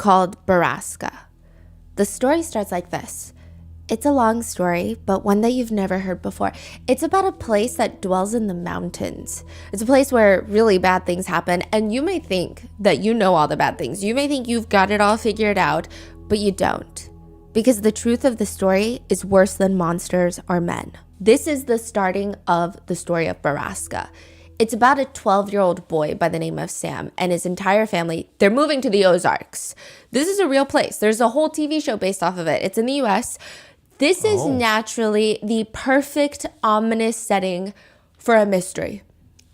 called Baraska. The story starts like this. It's a long story, but one that you've never heard before. It's about a place that dwells in the mountains. It's a place where really bad things happen, and you may think that you know all the bad things. You may think you've got it all figured out, but you don't. Because the truth of the story is worse than monsters or men. This is the starting of the story of Baraska. It's about a 12-year-old boy by the name of Sam and his entire family. They're moving to the Ozarks. This is a real place. There's a whole TV show based off of it. It's in the US. This is naturally the perfect ominous setting for a mystery.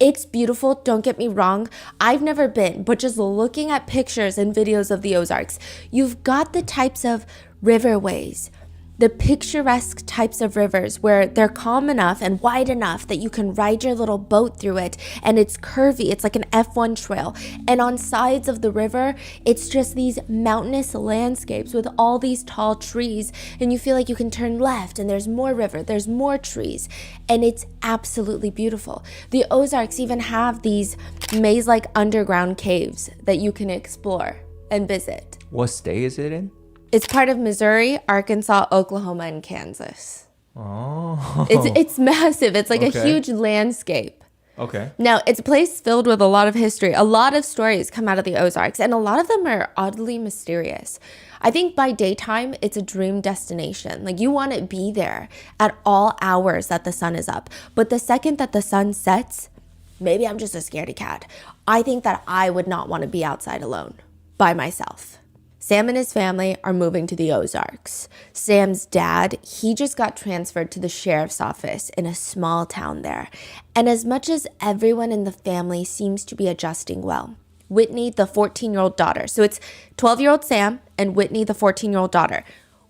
It's beautiful, don't get me wrong. I've never been, but just looking at pictures and videos of the Ozarks, you've got the types of riverways, the picturesque types of rivers where they're calm enough and wide enough that you can ride your little boat through it, and it's curvy, it's like an F1 trail, and on sides of the river it's just these mountainous landscapes with all these tall trees, and you feel like you can turn left and there's more river, there's more trees, and it's absolutely beautiful. The Ozarks even have these maze-like underground caves that you can explore and visit. What state is it in? It's part of Missouri, Arkansas, Oklahoma, and Kansas. Oh. It's massive. It's like a huge landscape. Okay. Now, it's a place filled with a lot of history. A lot of stories come out of the Ozarks, and a lot of them are oddly mysterious. I think by daytime, it's a dream destination. Like, you want to be there at all hours that the sun is up. But the second that the sun sets, maybe I'm just a scaredy cat. I think that I would not want to be outside alone by myself. Sam and his family are moving to the Ozarks. Sam's dad, he just got transferred to the sheriff's office in a small town there. And as much as everyone in the family seems to be adjusting well, Whitney, the 14-year-old daughter. So it's 12-year-old Sam and Whitney, the 14-year-old daughter.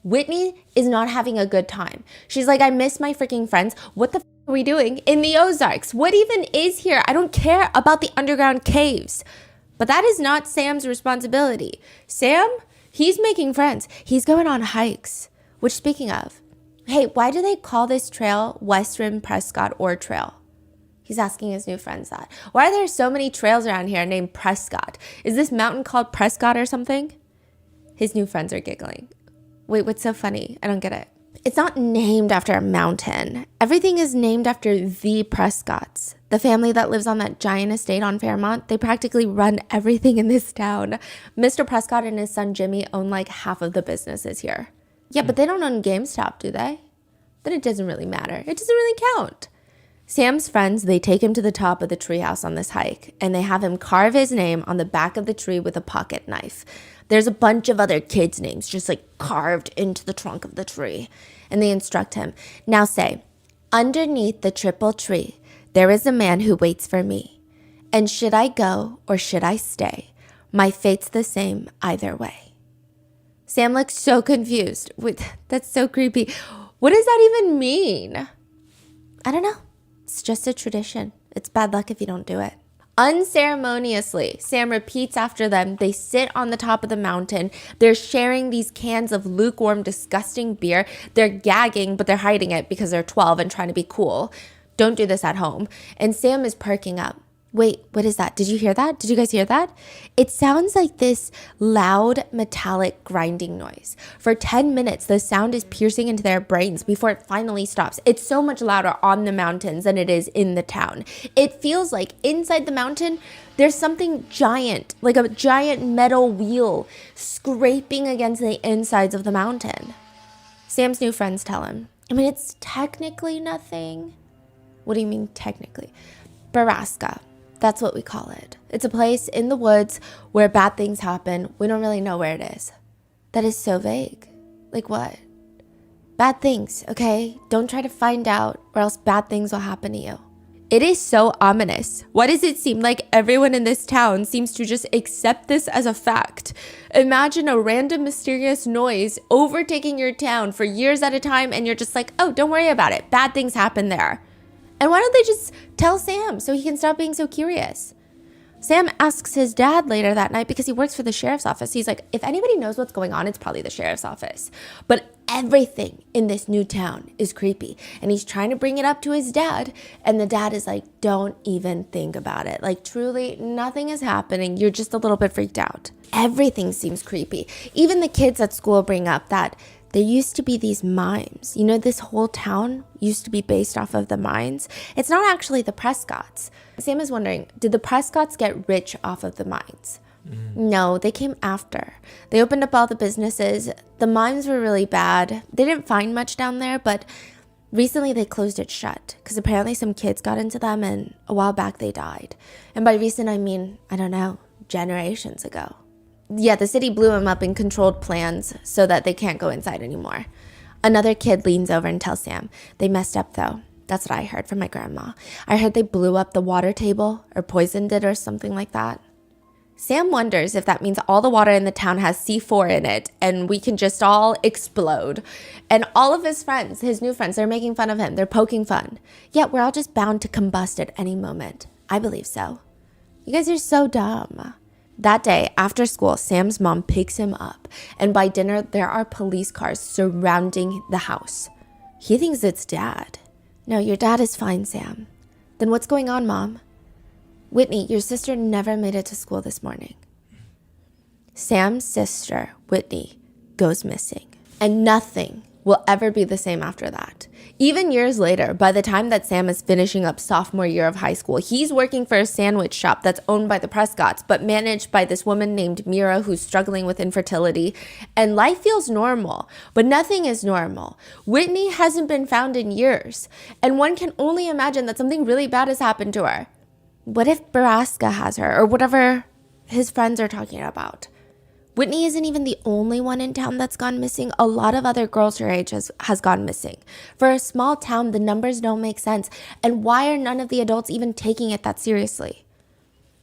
Whitney is not having a good time. She's like, I miss my freaking friends. What the are we doing in the Ozarks? What even is here? I don't care about the underground caves. But that is not Sam's responsibility. Sam, he's making friends. He's going on hikes. Which, speaking of, hey, why do they call this trail West Rim Prescott Ore Trail? He's asking his new friends that. Why are there so many trails around here named Prescott? Is this mountain called Prescott or something? His new friends are giggling. Wait, what's so funny? I don't get it. It's not named after a mountain. Everything is named after the Prescotts. The family that lives on that giant estate on Fairmont, they practically run everything in this town. Mr. Prescott and his son Jimmy own like half of the businesses here. Yeah, but they don't own GameStop, do they? Then it doesn't really matter. It doesn't really count. Sam's friends, they take him to the top of the treehouse on this hike, and they have him carve his name on the back of the tree with a pocket knife. There's a bunch of other kids' names just like carved into the trunk of the tree. And they instruct him, now say, underneath the triple tree, there is a man who waits for me. And should I go or should I stay? My fate's the same either way. Sam looks so confused. Wait, that's so creepy. What does that even mean? I don't know. It's just a tradition. It's bad luck if you don't do it. Unceremoniously, Sam repeats after them. They sit on the top of the mountain. They're sharing these cans of lukewarm, disgusting beer. They're gagging, but they're hiding it because they're 12 and trying to be cool. Don't do this at home. And Sam is perking up. Wait, what is that? Did you hear that? Did you guys hear that? It sounds like this loud, metallic grinding noise. For 10 minutes, the sound is piercing into their brains before it finally stops. It's so much louder on the mountains than it is in the town. It feels like inside the mountain, there's something giant, like a giant metal wheel scraping against the insides of the mountain. Sam's new friends tell him, I mean, it's technically nothing. What do you mean technically? Baraska. That's what we call it. It's a place in the woods where bad things happen. We don't really know where it is. That is so vague. Like what? Bad things, okay? Don't try to find out or else bad things will happen to you. It is so ominous. Why does it seem like everyone in this town seems to just accept this as a fact? Imagine a random mysterious noise overtaking your town for years at a time and you're just like, oh, don't worry about it. Bad things happen there. And why don't they just tell Sam so he can stop being so curious? Sam asks his dad later that night because he works for the sheriff's office. He's like, if anybody knows what's going on, it's probably the sheriff's office. But everything in this new town is creepy. And he's trying to bring it up to his dad. And the dad is like, don't even think about it. Like, truly, nothing is happening. You're just a little bit freaked out. Everything seems creepy. Even the kids at school bring up that there used to be these mines. You know, this whole town used to be based off of the mines. It's not actually the Prescotts. Sam is wondering, did the Prescotts get rich off of the mines? No, they came after. They opened up all the businesses. The mines were really bad. They didn't find much down there, but recently they closed it shut because apparently some kids got into them and a while back they died. And by recent, I mean, I don't know, generations ago. Yeah, the city blew them up and controlled plans so that they can't go inside anymore. Another kid leans over and tells Sam, they messed up though. That's what I heard from my grandma. I heard they blew up the water table or poisoned it or something like that. Sam wonders if that means all the water in the town has C4 in it and we can just all explode. And all of his friends, his new friends, they're making fun of him. They're poking fun. Yet we're all just bound to combust at any moment. I believe so. You guys are so dumb. That day, after school, Sam's mom picks him up. And by dinner, there are police cars surrounding the house. He thinks it's Dad. No, your dad is fine, Sam. Then what's going on, Mom? Whitney, your sister never made it to school this morning. Sam's sister, Whitney, goes missing. And nothing will ever be the same after that. Even years later, by the time that Sam is finishing up sophomore year of high school, he's working for a sandwich shop that's owned by the Prescotts, but managed by this woman named Mira who's struggling with infertility. And life feels normal, but nothing is normal. Whitney hasn't been found in years, and one can only imagine that something really bad has happened to her. What if Baraska has her, or whatever his friends are talking about? Whitney isn't even the only one in town that's gone missing. A lot of other girls her age has gone missing. For a small town, the numbers don't make sense. And why are none of the adults even taking it that seriously?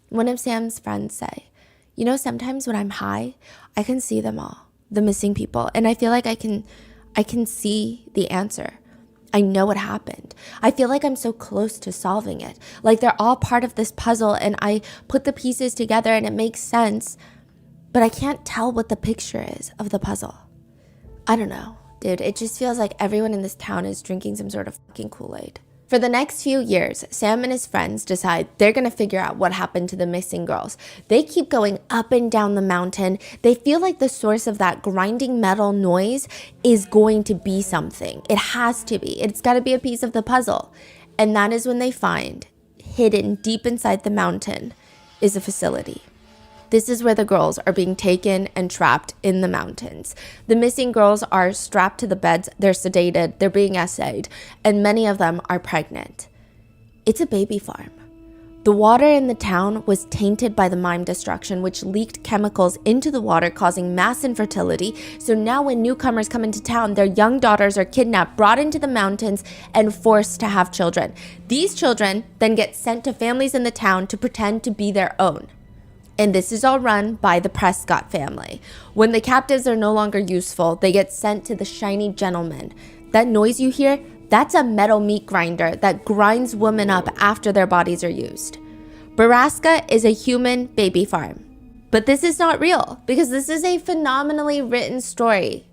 One of Sam's friends say, you know, sometimes when I'm high, I can see them all, the missing people. And I feel like I can see the answer. I know what happened. I feel like I'm so close to solving it. Like they're all part of this puzzle and I put the pieces together and it makes sense. But I can't tell what the picture is of the puzzle. I don't know, dude. It just feels like everyone in this town is drinking some sort of fucking Kool-Aid. For the next few years, Sam and his friends decide they're going to figure out what happened to the missing girls. They keep going up and down the mountain. They feel like the source of that grinding metal noise is going to be something. It has to be. It's got to be a piece of the puzzle. And that is when they find, hidden deep inside the mountain, is a facility. This is where the girls are being taken and trapped in the mountains. The missing girls are strapped to the beds, they're sedated, they're being essayed, and many of them are pregnant. It's a baby farm. The water in the town was tainted by the mine destruction, which leaked chemicals into the water, causing mass infertility. So now when newcomers come into town, their young daughters are kidnapped, brought into the mountains, and forced to have children. These children then get sent to families in the town to pretend to be their own. And this is all run by the Prescott family. When the captives are no longer useful, they get sent to the shiny gentleman. That noise you hear, that's a metal meat grinder that grinds women up after their bodies are used. Baraska is a human baby farm. But this is not real because this is a phenomenally written story.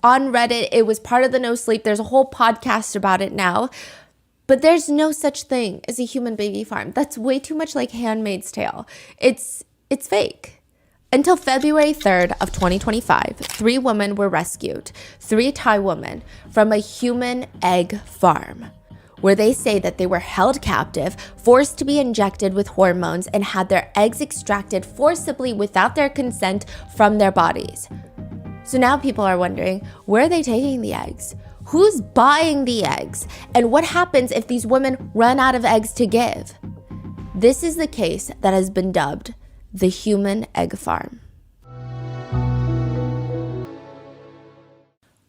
On Reddit, it was part of the No Sleep. There's a whole podcast about it now. But there's no such thing as a human baby farm. That's way too much like Handmaid's Tale. It's fake. Until February 3rd of 2025, 3 women were rescued, 3 Thai women, from a human egg farm, where they say that they were held captive, forced to be injected with hormones, and had their eggs extracted forcibly without their consent from their bodies. So now people are wondering, where are they taking the eggs? Who's buying the eggs? And what happens if these women run out of eggs to give? This is the case that has been dubbed the human egg farm.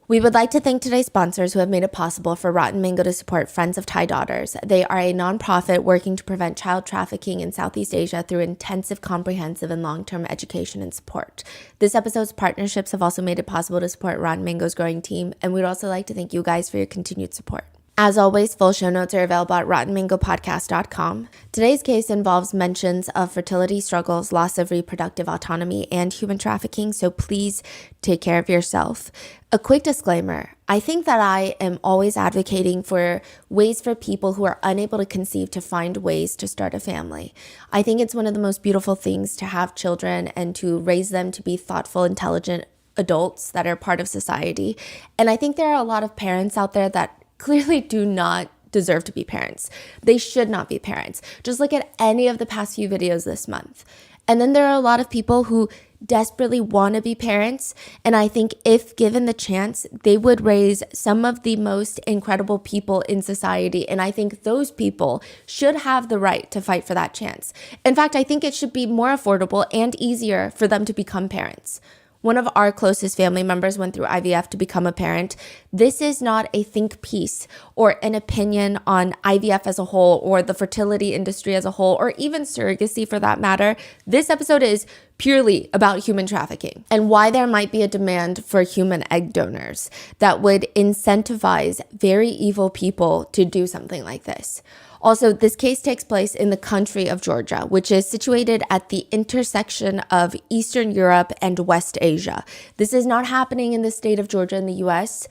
We would like to thank today's sponsors who have made it possible for Rotten Mango to support Friends of Thai Daughters. They are a nonprofit working to prevent child trafficking in Southeast Asia through intensive, comprehensive, and long-term education and support. This episode's partnerships have also made it possible to support Rotten Mango's growing team, and we'd also like to thank you guys for your continued support. As always, full show notes are available at rottenmangopodcast.com. Today's case involves mentions of fertility struggles, loss of reproductive autonomy, and human trafficking, so please take care of yourself. A quick disclaimer, I think that I am always advocating for ways for people who are unable to conceive to find ways to start a family. I think it's one of the most beautiful things to have children and to raise them to be thoughtful, intelligent adults that are part of society. And I think there are a lot of parents out there that clearly do not deserve to be parents. They should not be parents. Just look at any of the past few videos this month. And then there are a lot of people who desperately want to be parents. And I think if given the chance, they would raise some of the most incredible people in society. And I think those people should have the right to fight for that chance. In fact, I think it should be more affordable and easier for them to become parents. One of our closest family members went through IVF to become a parent. This is not a think piece or an opinion on IVF as a whole or the fertility industry as a whole or even surrogacy for that matter. This episode is purely about human trafficking and why there might be a demand for human egg donors that would incentivize very evil people to do something like this. Also, this case takes place in the country of Georgia, which is situated at the intersection of Eastern Europe and West Asia. This is not happening in the state of Georgia in the US,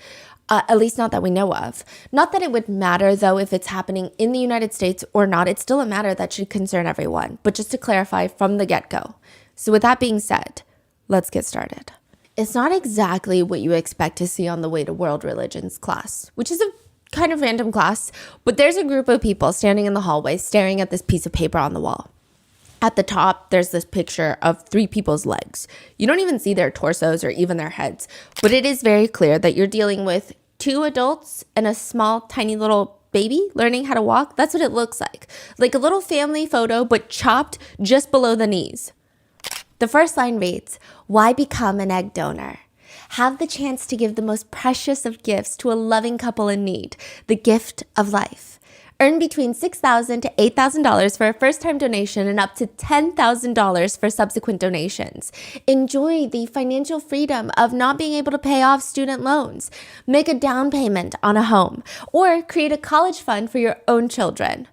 at least not that we know of. Not that it would matter, though, if it's happening in the United States or not. It's still a matter that should concern everyone, but just to clarify from the get-go. So with that being said, let's get started. It's not exactly what you expect to see on the Way to World Religions class, which is a kind of random class, but there's a group of people standing in the hallway staring at this piece of paper on the wall. At the top, there's this picture of 3 people's legs. You don't even see their torsos or even their heads, but it is very clear that you're dealing with 2 adults and a small, tiny little baby learning how to walk. That's what it looks like a little family photo, but chopped just below the knees. The first line reads, "Why become an egg donor? Have the chance to give the most precious of gifts to a loving couple in need, the gift of life. Earn between $6,000 to $8,000 for a first-time donation and up to $10,000 for subsequent donations. Enjoy the financial freedom of not being able to pay off student loans. Make a down payment on a home, or create a college fund for your own children."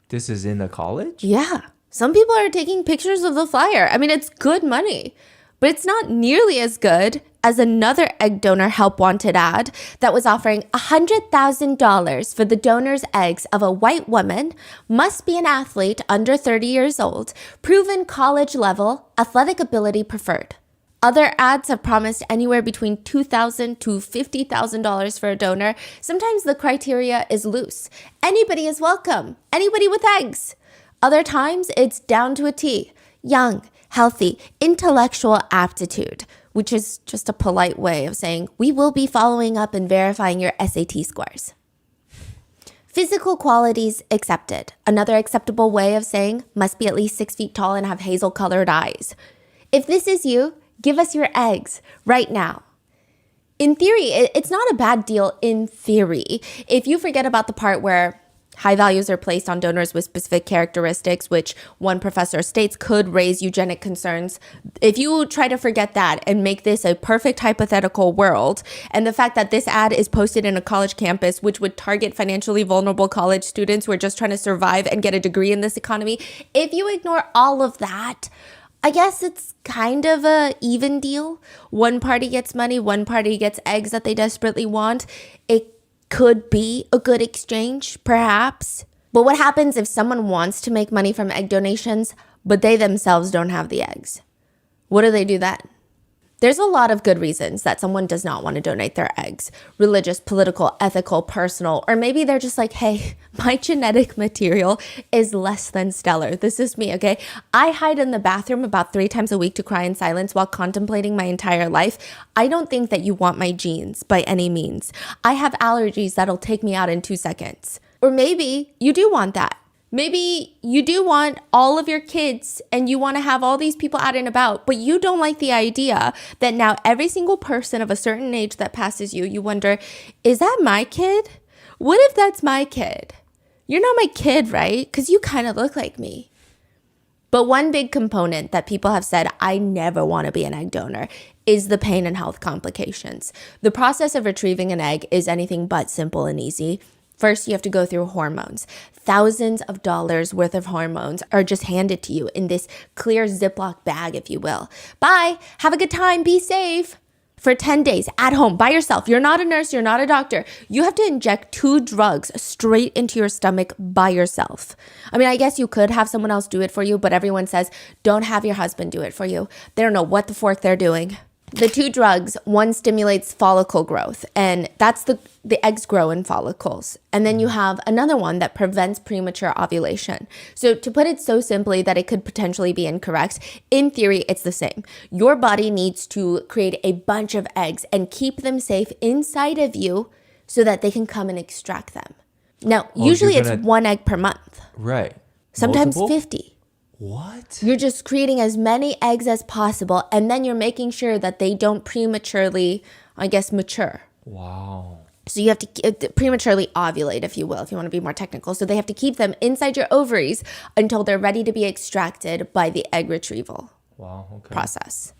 This is in a college? Yeah. Some people are taking pictures of the flyer. I mean, it's good money, but it's not nearly as good as another egg donor help wanted ad that was offering $100,000 for the donor's eggs of a white woman, must be an athlete under 30 years old, proven college level, athletic ability preferred. Other ads have promised anywhere between $2,000 to $50,000 for a donor. Sometimes the criteria is loose. Anybody is welcome. Anybody with eggs. Other times it's down to a T. Young, healthy, intellectual aptitude, which is just a polite way of saying we will be following up and verifying your SAT scores. Physical qualities accepted. Another acceptable way of saying must be at least 6 feet tall and have hazel-colored eyes. If this is you, give us your eggs right now. In theory, it's not a bad deal in theory. If you forget about the part where high values are placed on donors with specific characteristics, which one professor states could raise eugenic concerns. If you try to forget that and make this a perfect hypothetical world, and the fact that this ad is posted in a college campus, which would target financially vulnerable college students who are just trying to survive and get a degree in this economy, if you ignore all of that, I guess it's kind of a even deal. One party gets money, one party gets eggs that they desperately want. It could be a good exchange, perhaps. But what happens if someone wants to make money from egg donations, but they themselves don't have the eggs? What do they do then? There's a lot of good reasons that someone does not want to donate their eggs. Religious, political, ethical, personal, or maybe they're just like, hey, my genetic material is less than stellar. This is me, okay? I hide in the bathroom about 3 times a week to cry in silence while contemplating my entire life. I don't think that you want my genes by any means. I have allergies that'll take me out in 2 seconds. Or maybe you do want that. Maybe you do want all of your kids and you want to have all these people out and about, but you don't like the idea that now every single person of a certain age that passes you, you wonder, is that my kid? What if that's my kid? You're not my kid, right? Because you kind of look like me. But one big component that people have said, I never want to be an egg donor, is the pain and health complications. The process of retrieving an egg is anything but simple and easy. First, you have to go through hormones. Thousands of dollars worth of hormones are just handed to you in this clear Ziploc bag, if you will. Bye. Have a good time. Be safe. For 10 days at home by yourself. You're not a nurse. You're not a doctor. You have to inject 2 drugs straight into your stomach by yourself. I mean, I guess you could have someone else do it for you, but everyone says don't have your husband do it for you. They don't know what the fork they're doing. The 2 drugs, one stimulates follicle growth, and that's the eggs grow in follicles. And then you have another one that prevents premature ovulation. So to put it so simply that it could potentially be incorrect, in theory, it's the same. Your body needs to create a bunch of eggs and keep them safe inside of you so that they can come and extract them. Now, usually it's 1 egg per month. Right. Sometimes Multiple? 50. What? You're just creating as many eggs as possible, and then you're making sure that they don't prematurely, I guess, mature. Wow. So you have to prematurely ovulate, if you will, if you want to be more technical. So they have to keep them inside your ovaries until they're ready to be extracted by the egg retrieval process.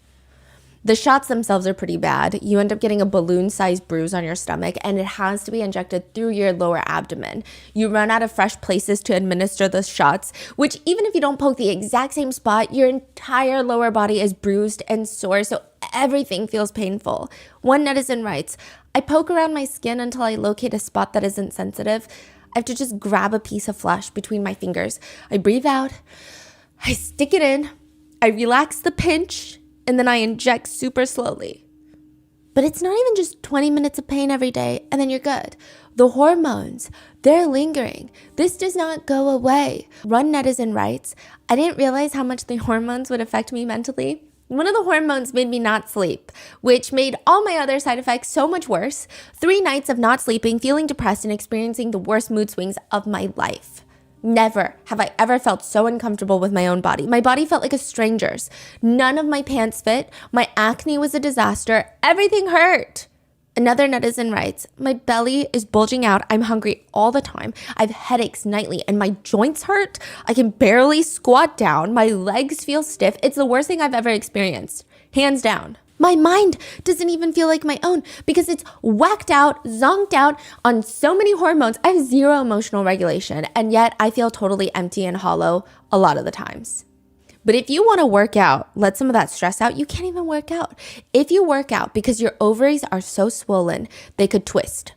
The shots themselves are pretty bad. You end up getting a balloon-sized bruise on your stomach, and it has to be injected through your lower abdomen. You run out of fresh places to administer the shots, which even if you don't poke the exact same spot, your entire lower body is bruised and sore, so everything feels painful. One netizen writes, I poke around my skin until I locate a spot that isn't sensitive. I have to just grab a piece of flesh between my fingers. I breathe out, I stick it in, I relax the pinch, and then I inject super slowly. But it's not even just 20 minutes of pain every day, and then you're good. The hormones, they're lingering. This does not go away. Run Netizen writes, I didn't realize how much the hormones would affect me mentally. One of the hormones made me not sleep, which made all my other side effects so much worse. 3 nights of not sleeping, feeling depressed, and experiencing the worst mood swings of my life. Never have I ever felt so uncomfortable with my own body. My body felt like a stranger's. None of my pants fit. My acne was a disaster. Everything hurt. Another netizen writes, my belly is bulging out. I'm hungry all the time. I have headaches nightly and my joints hurt. I can barely squat down. My legs feel stiff. It's the worst thing I've ever experienced. Hands down. My mind doesn't even feel like my own because it's whacked out, zonked out on so many hormones. I have 0 emotional regulation, and yet I feel totally empty and hollow a lot of the times. But if you want to work out, let some of that stress out, you can't even work out. If you work out because your ovaries are so swollen, they could twist.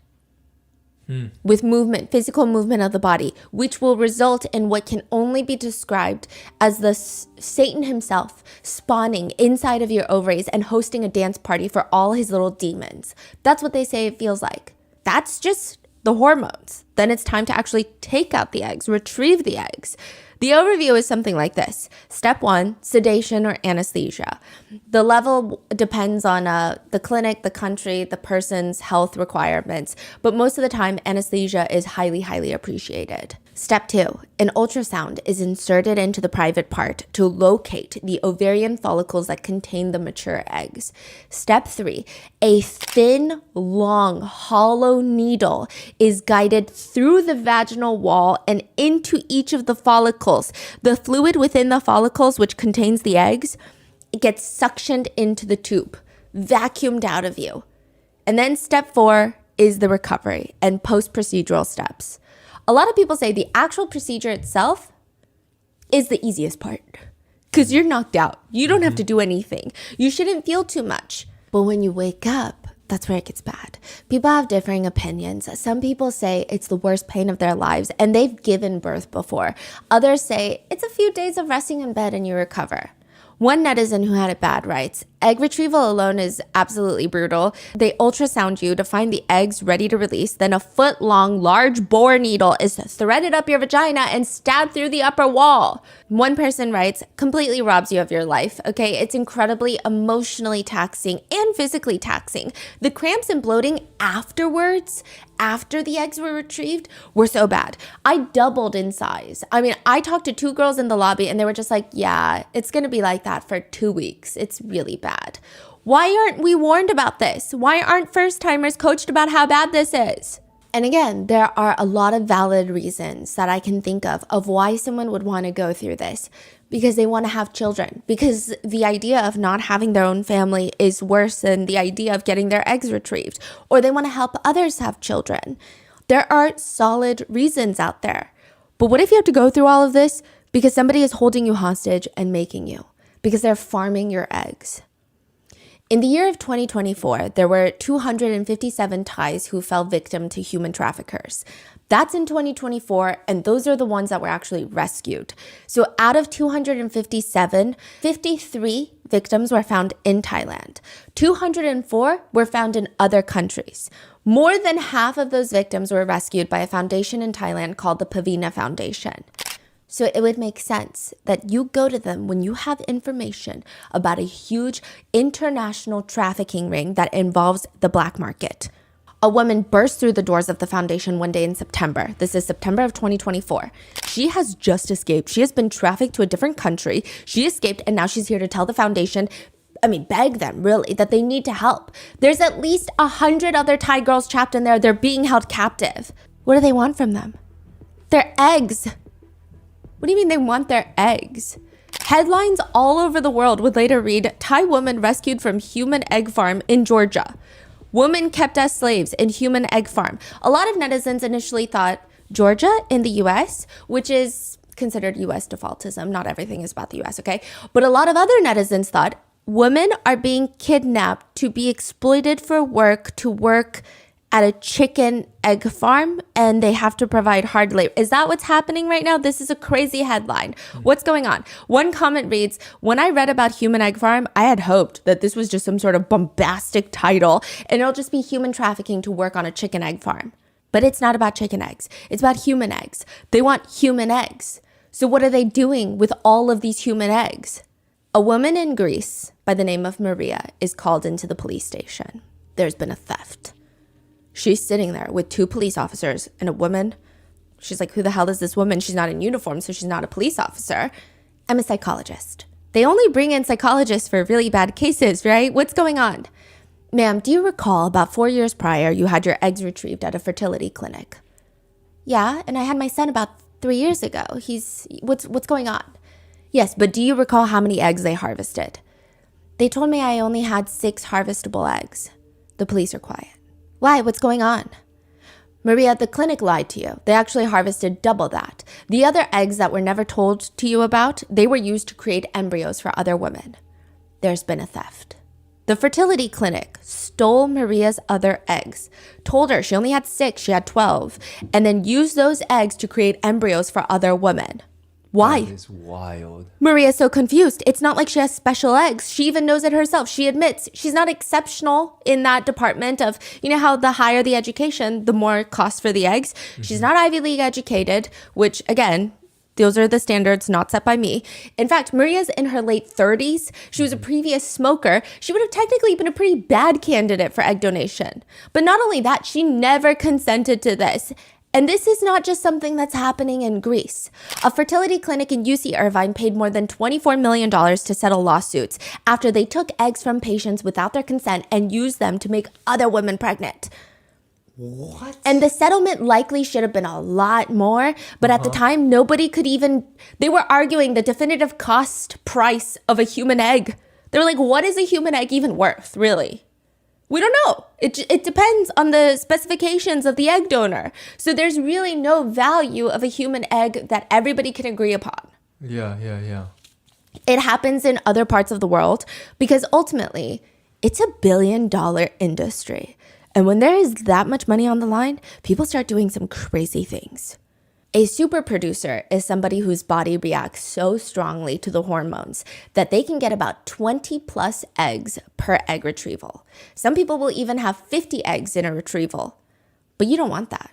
With movement, physical movement of the body, which will result in what can only be described as the Satan himself spawning inside of your ovaries and hosting a dance party for all his little demons. That's what they say it feels like. That's just the hormones. Then it's time to actually take out the eggs, retrieve the eggs. The overview is something like this. Step 1, sedation or anesthesia. The level depends on the clinic, the country, the person's health requirements, but most of the time anesthesia is highly, highly appreciated. Step 2, an ultrasound is inserted into the private part to locate the ovarian follicles that contain the mature eggs. Step 3, a thin, long, hollow needle is guided through the vaginal wall and into each of the follicles. The fluid within the follicles, which contains the eggs, it gets suctioned into the tube, vacuumed out of you. And then step 4 is the recovery and post-procedural steps. A lot of people say the actual procedure itself is the easiest part because you're knocked out. You don't have to do anything. You shouldn't feel too much. But when you wake up, that's where it gets bad. People have differing opinions. Some people say it's the worst pain of their lives and they've given birth before. Others say it's a few days of resting in bed and you recover. One netizen who had it bad writes, egg retrieval alone is absolutely brutal. They ultrasound you to find the eggs ready to release. Then a foot-long, large bore needle is threaded up your vagina and stabbed through the upper wall. One person writes, completely robs you of your life, okay? It's incredibly emotionally taxing and physically taxing. The cramps and bloating afterwards, after the eggs were retrieved, were so bad. I doubled in size. I mean, I talked to 2 girls in the lobby and they were just like, yeah, it's going to be like that for 2 weeks. It's really bad. Why aren't we warned about this? Why aren't first timers coached about how bad this is? And again, there are a lot of valid reasons that I can think of why someone would want to go through this. Because they want to have children. Because the idea of not having their own family is worse than the idea of getting their eggs retrieved. Or they want to help others have children. There are solid reasons out there. But what if you have to go through all of this because somebody is holding you hostage and making you, because they're farming your eggs? In the year of 2024, there were 257 Thais who fell victim to human traffickers. That's in 2024, and those are the ones that were actually rescued. So out of 257, 53 victims were found in Thailand. 204 were found in other countries. More than half of those victims were rescued by a foundation in Thailand called the Pavina Foundation. So it would make sense that you go to them when you have information about a huge international trafficking ring that involves the black market. A woman burst through the doors of the foundation one day in September. This is September of 2024. She has just escaped. She has been trafficked to a different country. She escaped, and now she's here to tell the foundation, beg them really, that they need to help. There's at least 100 other Thai girls trapped in there. They're being held captive. What do they want from them? Their eggs. What do you mean they want their eggs? Headlines all over the world would later read, Thai woman rescued from human egg farm in Georgia. Woman kept as slaves in human egg farm. A lot of netizens initially thought Georgia in the US, which is considered US defaultism. Not everything is about the US, okay? But a lot of other netizens thought women are being kidnapped to be exploited for work, to work at a chicken egg farm, and they have to provide hard labor. Is that what's happening right now? This is a crazy headline. What's going on? One comment reads, when I read about human egg farm, I had hoped that this was just some sort of bombastic title and it'll just be human trafficking to work on a chicken egg farm. But it's not about chicken eggs. It's about human eggs. They want human eggs. So what are they doing with all of these human eggs? A woman in Greece by the name of Maria is called into the police station. There's been a theft. She's sitting there with 2 police officers and a woman. She's like, who the hell is this woman? She's not in uniform, so she's not a police officer. I'm a psychologist. They only bring in psychologists for really bad cases, right? What's going on? Ma'am, do you recall about 4 years prior, you had your eggs retrieved at a fertility clinic? Yeah, and I had my son about 3 years ago. What's going on? Yes, but do you recall how many eggs they harvested? They told me I only had 6 harvestable eggs. The police are quiet. Why? What's going on? Maria, the clinic lied to you. They actually harvested double that. The other eggs that were never told to you about, they were used to create embryos for other women. There's been a theft. The fertility clinic stole Maria's other eggs, told her she only had 6, she had 12, and then used those eggs to create embryos for other women. Why? That is wild. Maria's so confused. It's not like she has special eggs. She even knows it herself. She admits she's not exceptional in that department of, you know how the higher the education, the more cost for the eggs. Mm-hmm. She's not Ivy League educated, which again, those are the standards not set by me. In fact, Maria's in her late 30s. She was a previous smoker. She would have technically been a pretty bad candidate for egg donation. But not only that, she never consented to this. And this is not just something that's happening in Greece. A fertility clinic in UC Irvine paid more than $24 million to settle lawsuits after they took eggs from patients without their consent and used them to make other women pregnant. What? And the settlement likely should have been a lot more, but at the time, nobody could even, they were arguing the definitive cost price of a human egg. They were like, what is a human egg even worth, really? We don't know. It depends on the specifications of the egg donor. So there's really no value of a human egg that everybody can agree upon. Yeah. It happens in other parts of the world because ultimately it's $1 billion industry. And when there is that much money on the line, people start doing some crazy things. A super producer is somebody whose body reacts so strongly to the hormones that they can get about 20 plus eggs per egg retrieval. Some people will even have 50 eggs in a retrieval, but you don't want that.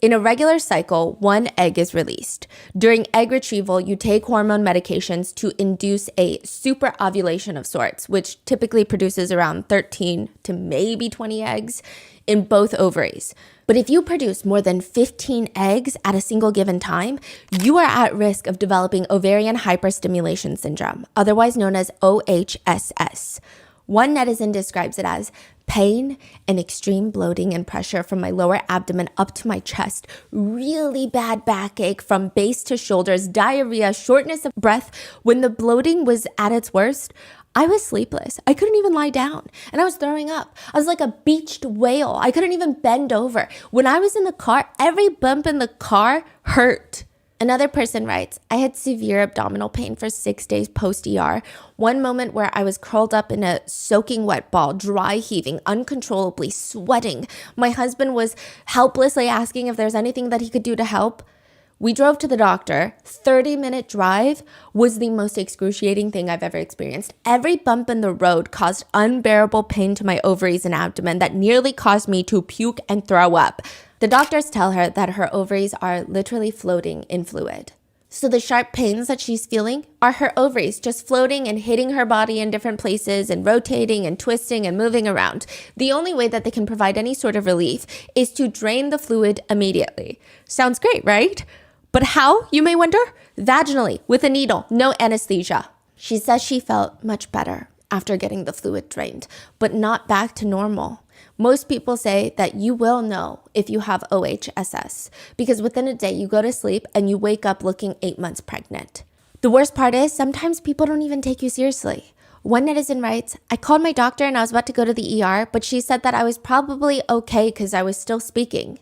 In a regular cycle, 1 egg is released. During egg retrieval, you take hormone medications to induce a super ovulation of sorts, which typically produces around 13 to maybe 20 eggs in both ovaries. But if you produce more than 15 eggs at a single given time, you are at risk of developing ovarian hyperstimulation syndrome, otherwise known as OHSS. One netizen describes it as pain and extreme bloating and pressure from my lower abdomen up to my chest, really bad backache from base to shoulders, diarrhea, shortness of breath. When the bloating was at its worst, I was sleepless. I couldn't even lie down. And I was throwing up. I was like a beached whale. I couldn't even bend over. When I was in the car, every bump in the car hurt. Another person writes, I had severe abdominal pain for 6 days post-ER. One moment where I was curled up in a soaking wet ball, dry heaving, uncontrollably sweating. My husband was helplessly asking if there's anything that he could do to help. We drove to the doctor. 30-minute drive was the most excruciating thing I've ever experienced. Every bump in the road caused unbearable pain to my ovaries and abdomen that nearly caused me to puke and throw up. The doctors tell her that her ovaries are literally floating in fluid. So the sharp pains that she's feeling are her ovaries just floating and hitting her body in different places and rotating and twisting and moving around. The only way that they can provide any sort of relief is to drain the fluid immediately. Sounds great, right? But how, you may wonder? Vaginally, with a needle, no anesthesia. She says she felt much better after getting the fluid drained, but not back to normal. Most people say that you will know if you have OHSS because within a day you go to sleep and you wake up looking 8 months pregnant. The worst part is sometimes people don't even take you seriously. One netizen writes, I called my doctor and I was about to go to the ER, but she said that I was probably okay because I was still speaking.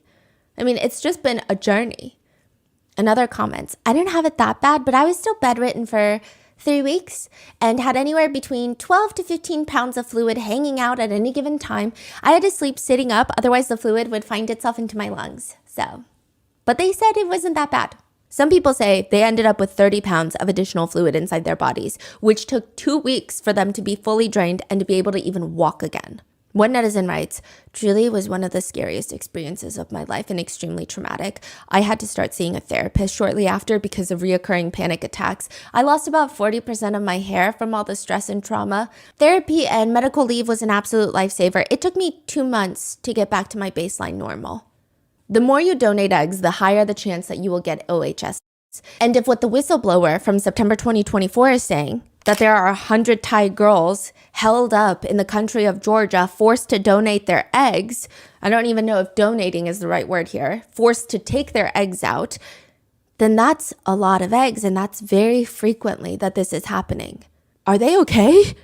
I mean, it's just been a journey. Another comments, I didn't have it that bad, but I was still bedridden for 3 weeks and had anywhere between 12 to 15 pounds of fluid hanging out at any given time. I had to sleep sitting up, otherwise the fluid would find itself into my lungs. But they said it wasn't that bad. Some people say they ended up with 30 pounds of additional fluid inside their bodies, which took 2 weeks for them to be fully drained and to be able to even walk again. One netizen writes, truly was one of the scariest experiences of my life and extremely traumatic. I had to start seeing a therapist shortly after because of reoccurring panic attacks. I lost about 40% of my hair from all the stress and trauma. Therapy and medical leave was an absolute lifesaver. It took me 2 months to get back to my baseline normal. The more you donate eggs, the higher the chance that you will get OHS. And if what the whistleblower from September 2024 is saying, that there are 100 Thai girls held up in the country of Georgia forced to donate their eggs. I don't even know if donating is the right word here. Forced to take their eggs out. Then that's a lot of eggs, and that's very frequently that this is happening. Are they okay?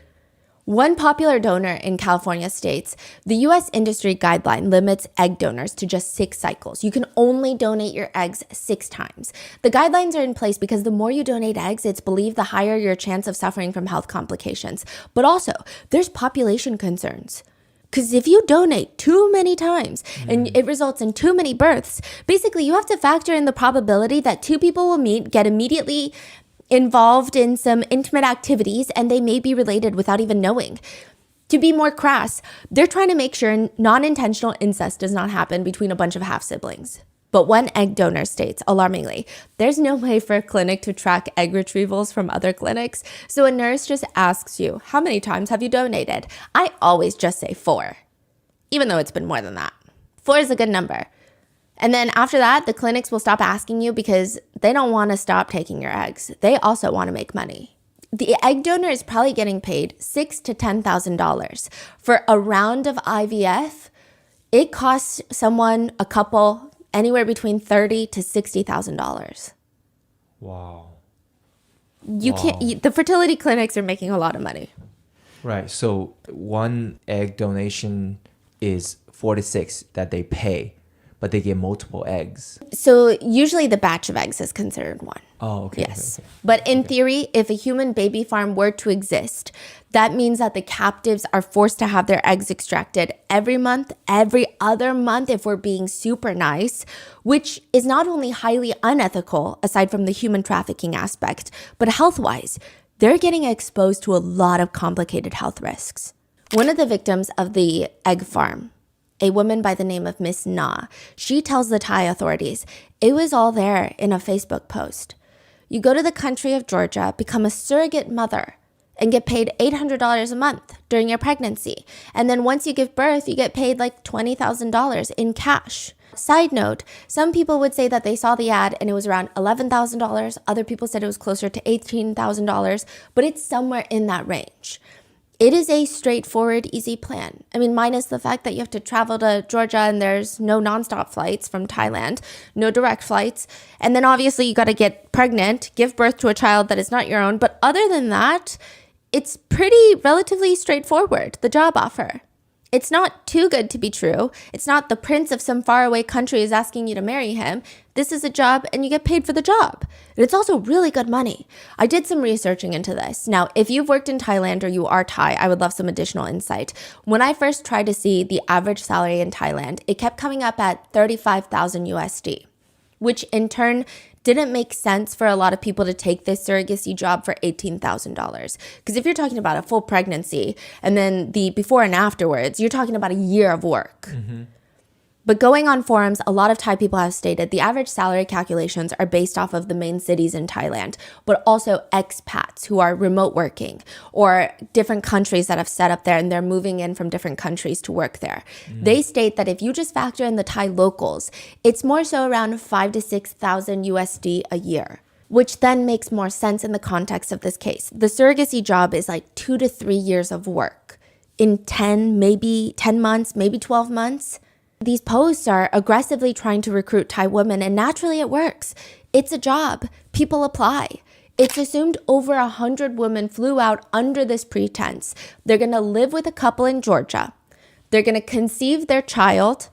One popular donor in California states, the U.S. industry guideline limits egg donors to just 6 cycles. You can only donate your eggs 6 times. The guidelines are in place because the more you donate eggs, it's believed the higher your chance of suffering from health complications. But also, there's population concerns. Because if you donate too many times and it results in too many births, basically you have to factor in the probability that 2 people will meet, get immediately involved in some intimate activities, and they may be related without even knowing. To be more crass, they're trying to make sure non-intentional incest does not happen between a bunch of half-siblings. But one egg donor states, alarmingly, there's no way for a clinic to track egg retrievals from other clinics, so a nurse just asks you, how many times have you donated? I always just say 4, even though it's been more than that. 4 is a good number. And then after that, the clinics will stop asking you because they don't want to stop taking your eggs. They also want to make money. The egg donor is probably getting paid $6,000 to $10,000 for a round of IVF. It costs someone, a couple, anywhere between $30,000 to $60,000. Wow. The fertility clinics are making a lot of money. Right. So one egg donation is 46 that they pay, but they get multiple eggs. So usually the batch of eggs is considered one. Oh, okay. Yes. Okay. But in theory, if a human baby farm were to exist, that means that the captives are forced to have their eggs extracted every month, every other month, if we're being super nice, which is not only highly unethical, aside from the human trafficking aspect, but health-wise, they're getting exposed to a lot of complicated health risks. One of the victims of the egg farm, a woman by the name of Miss Na, she tells the Thai authorities, it was all there in a Facebook post. You go to the country of Georgia, become a surrogate mother, and get paid $800 a month during your pregnancy. And then once you give birth, you get paid like $20,000 in cash. Side note, some people would say that they saw the ad and it was around $11,000. Other people said it was closer to $18,000, but it's somewhere in that range. It is a straightforward, easy plan. I mean, minus the fact that you have to travel to Georgia and there's no nonstop flights from Thailand, no direct flights. And then obviously you got to get pregnant, give birth to a child that is not your own. But other than that, it's pretty relatively straightforward, the job offer. It's not too good to be true. It's not the prince of some faraway country is asking you to marry him. This is a job and you get paid for the job. And it's also really good money. I did some researching into this. Now, if you've worked in Thailand or you are Thai, I would love some additional insight. When I first tried to see the average salary in Thailand, it kept coming up at 35,000 USD, which in turn didn't make sense for a lot of people to take this surrogacy job for $18,000. Because if you're talking about a full pregnancy and then the before and afterwards, you're talking about a year of work. Mm-hmm. But going on forums, a lot of Thai people have stated the average salary calculations are based off of the main cities in Thailand, but also expats who are remote working or different countries that have set up there and they're moving in from different countries to work there. Mm. They state that if you just factor in the Thai locals, it's more so around 5,000 to 6,000 USD a year, which then makes more sense in the context of this case. The surrogacy job is like 2 to 3 years of work in 10 months, maybe 12 months. These posts are aggressively trying to recruit Thai women, and naturally it works. It's a job. People apply. It's assumed over 100 women flew out under this pretense. They're going to live with a couple in Georgia. They're going to conceive their child,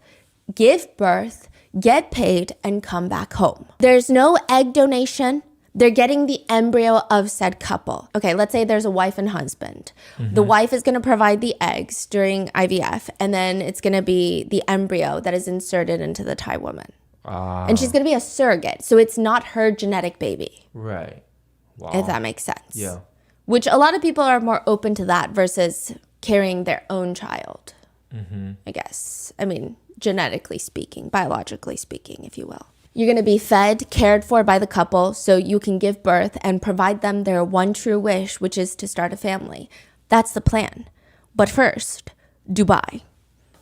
give birth, get paid, and come back home. There's no egg donation. They're getting the embryo of said couple. Okay, let's say there's a wife and husband. Mm-hmm. The wife is going to provide the eggs during IVF, and then it's going to be the embryo that is inserted into the Thai woman. And she's going to be a surrogate, so it's not her genetic baby. Right. Wow. If that makes sense. Yeah. Which a lot of people are more open to that versus carrying their own child, I guess. I mean, genetically speaking, biologically speaking, if you will. You're going to be fed, cared for by the couple so you can give birth and provide them their one true wish, which is to start a family. That's the plan. But first, Dubai.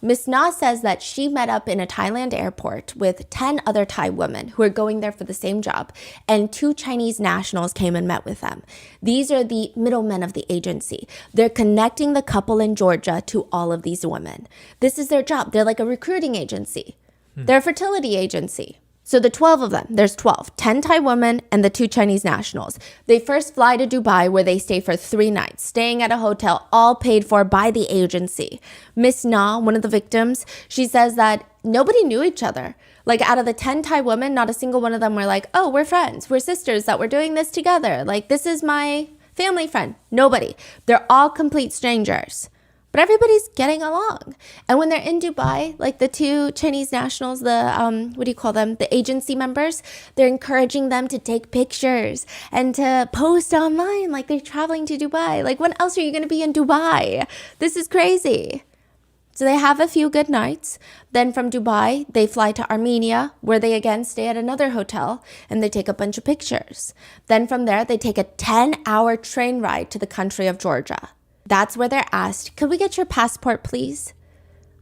Miss Na says that she met up in a Thailand airport with 10 other Thai women who are going there for the same job, and 2 Chinese nationals came and met with them. These are the middlemen of the agency. They're connecting the couple in Georgia to all of these women. This is their job. They're like a recruiting agency. They're a fertility agency. So the 12 of them, there's 10 Thai women and the 2 Chinese nationals. They first fly to Dubai where they stay for 3 nights, staying at a hotel, all paid for by the agency. Miss Na, one of the victims, she says that nobody knew each other. Like out of the 10 Thai women, not a single one of them were like, oh, we're friends, we're sisters, that we're doing this together. Like, this is my family friend. Nobody. They're all complete strangers. But everybody's getting along. And when they're in Dubai, like the 2 Chinese nationals, the agency members, they're encouraging them to take pictures and to post online like they're traveling to Dubai. Like, when else are you going to be in Dubai? This is crazy. So they have a few good nights. Then from Dubai, they fly to Armenia, where they again stay at another hotel and they take a bunch of pictures. Then from there, they take a 10-hour train ride to the country of Georgia. That's where they're asked, could we get your passport, please?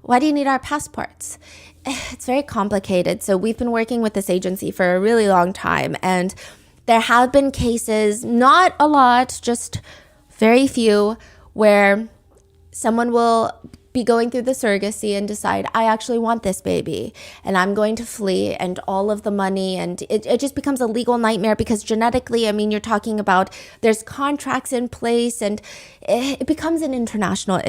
Why do you need our passports? It's very complicated. So we've been working with this agency for a really long time, and there have been cases, not a lot, just very few, where someone will be going through the surrogacy and decide, I actually want this baby and I'm going to flee, and all of the money, and it just becomes a legal nightmare because genetically, I mean, you're talking about there's contracts in place and it becomes an international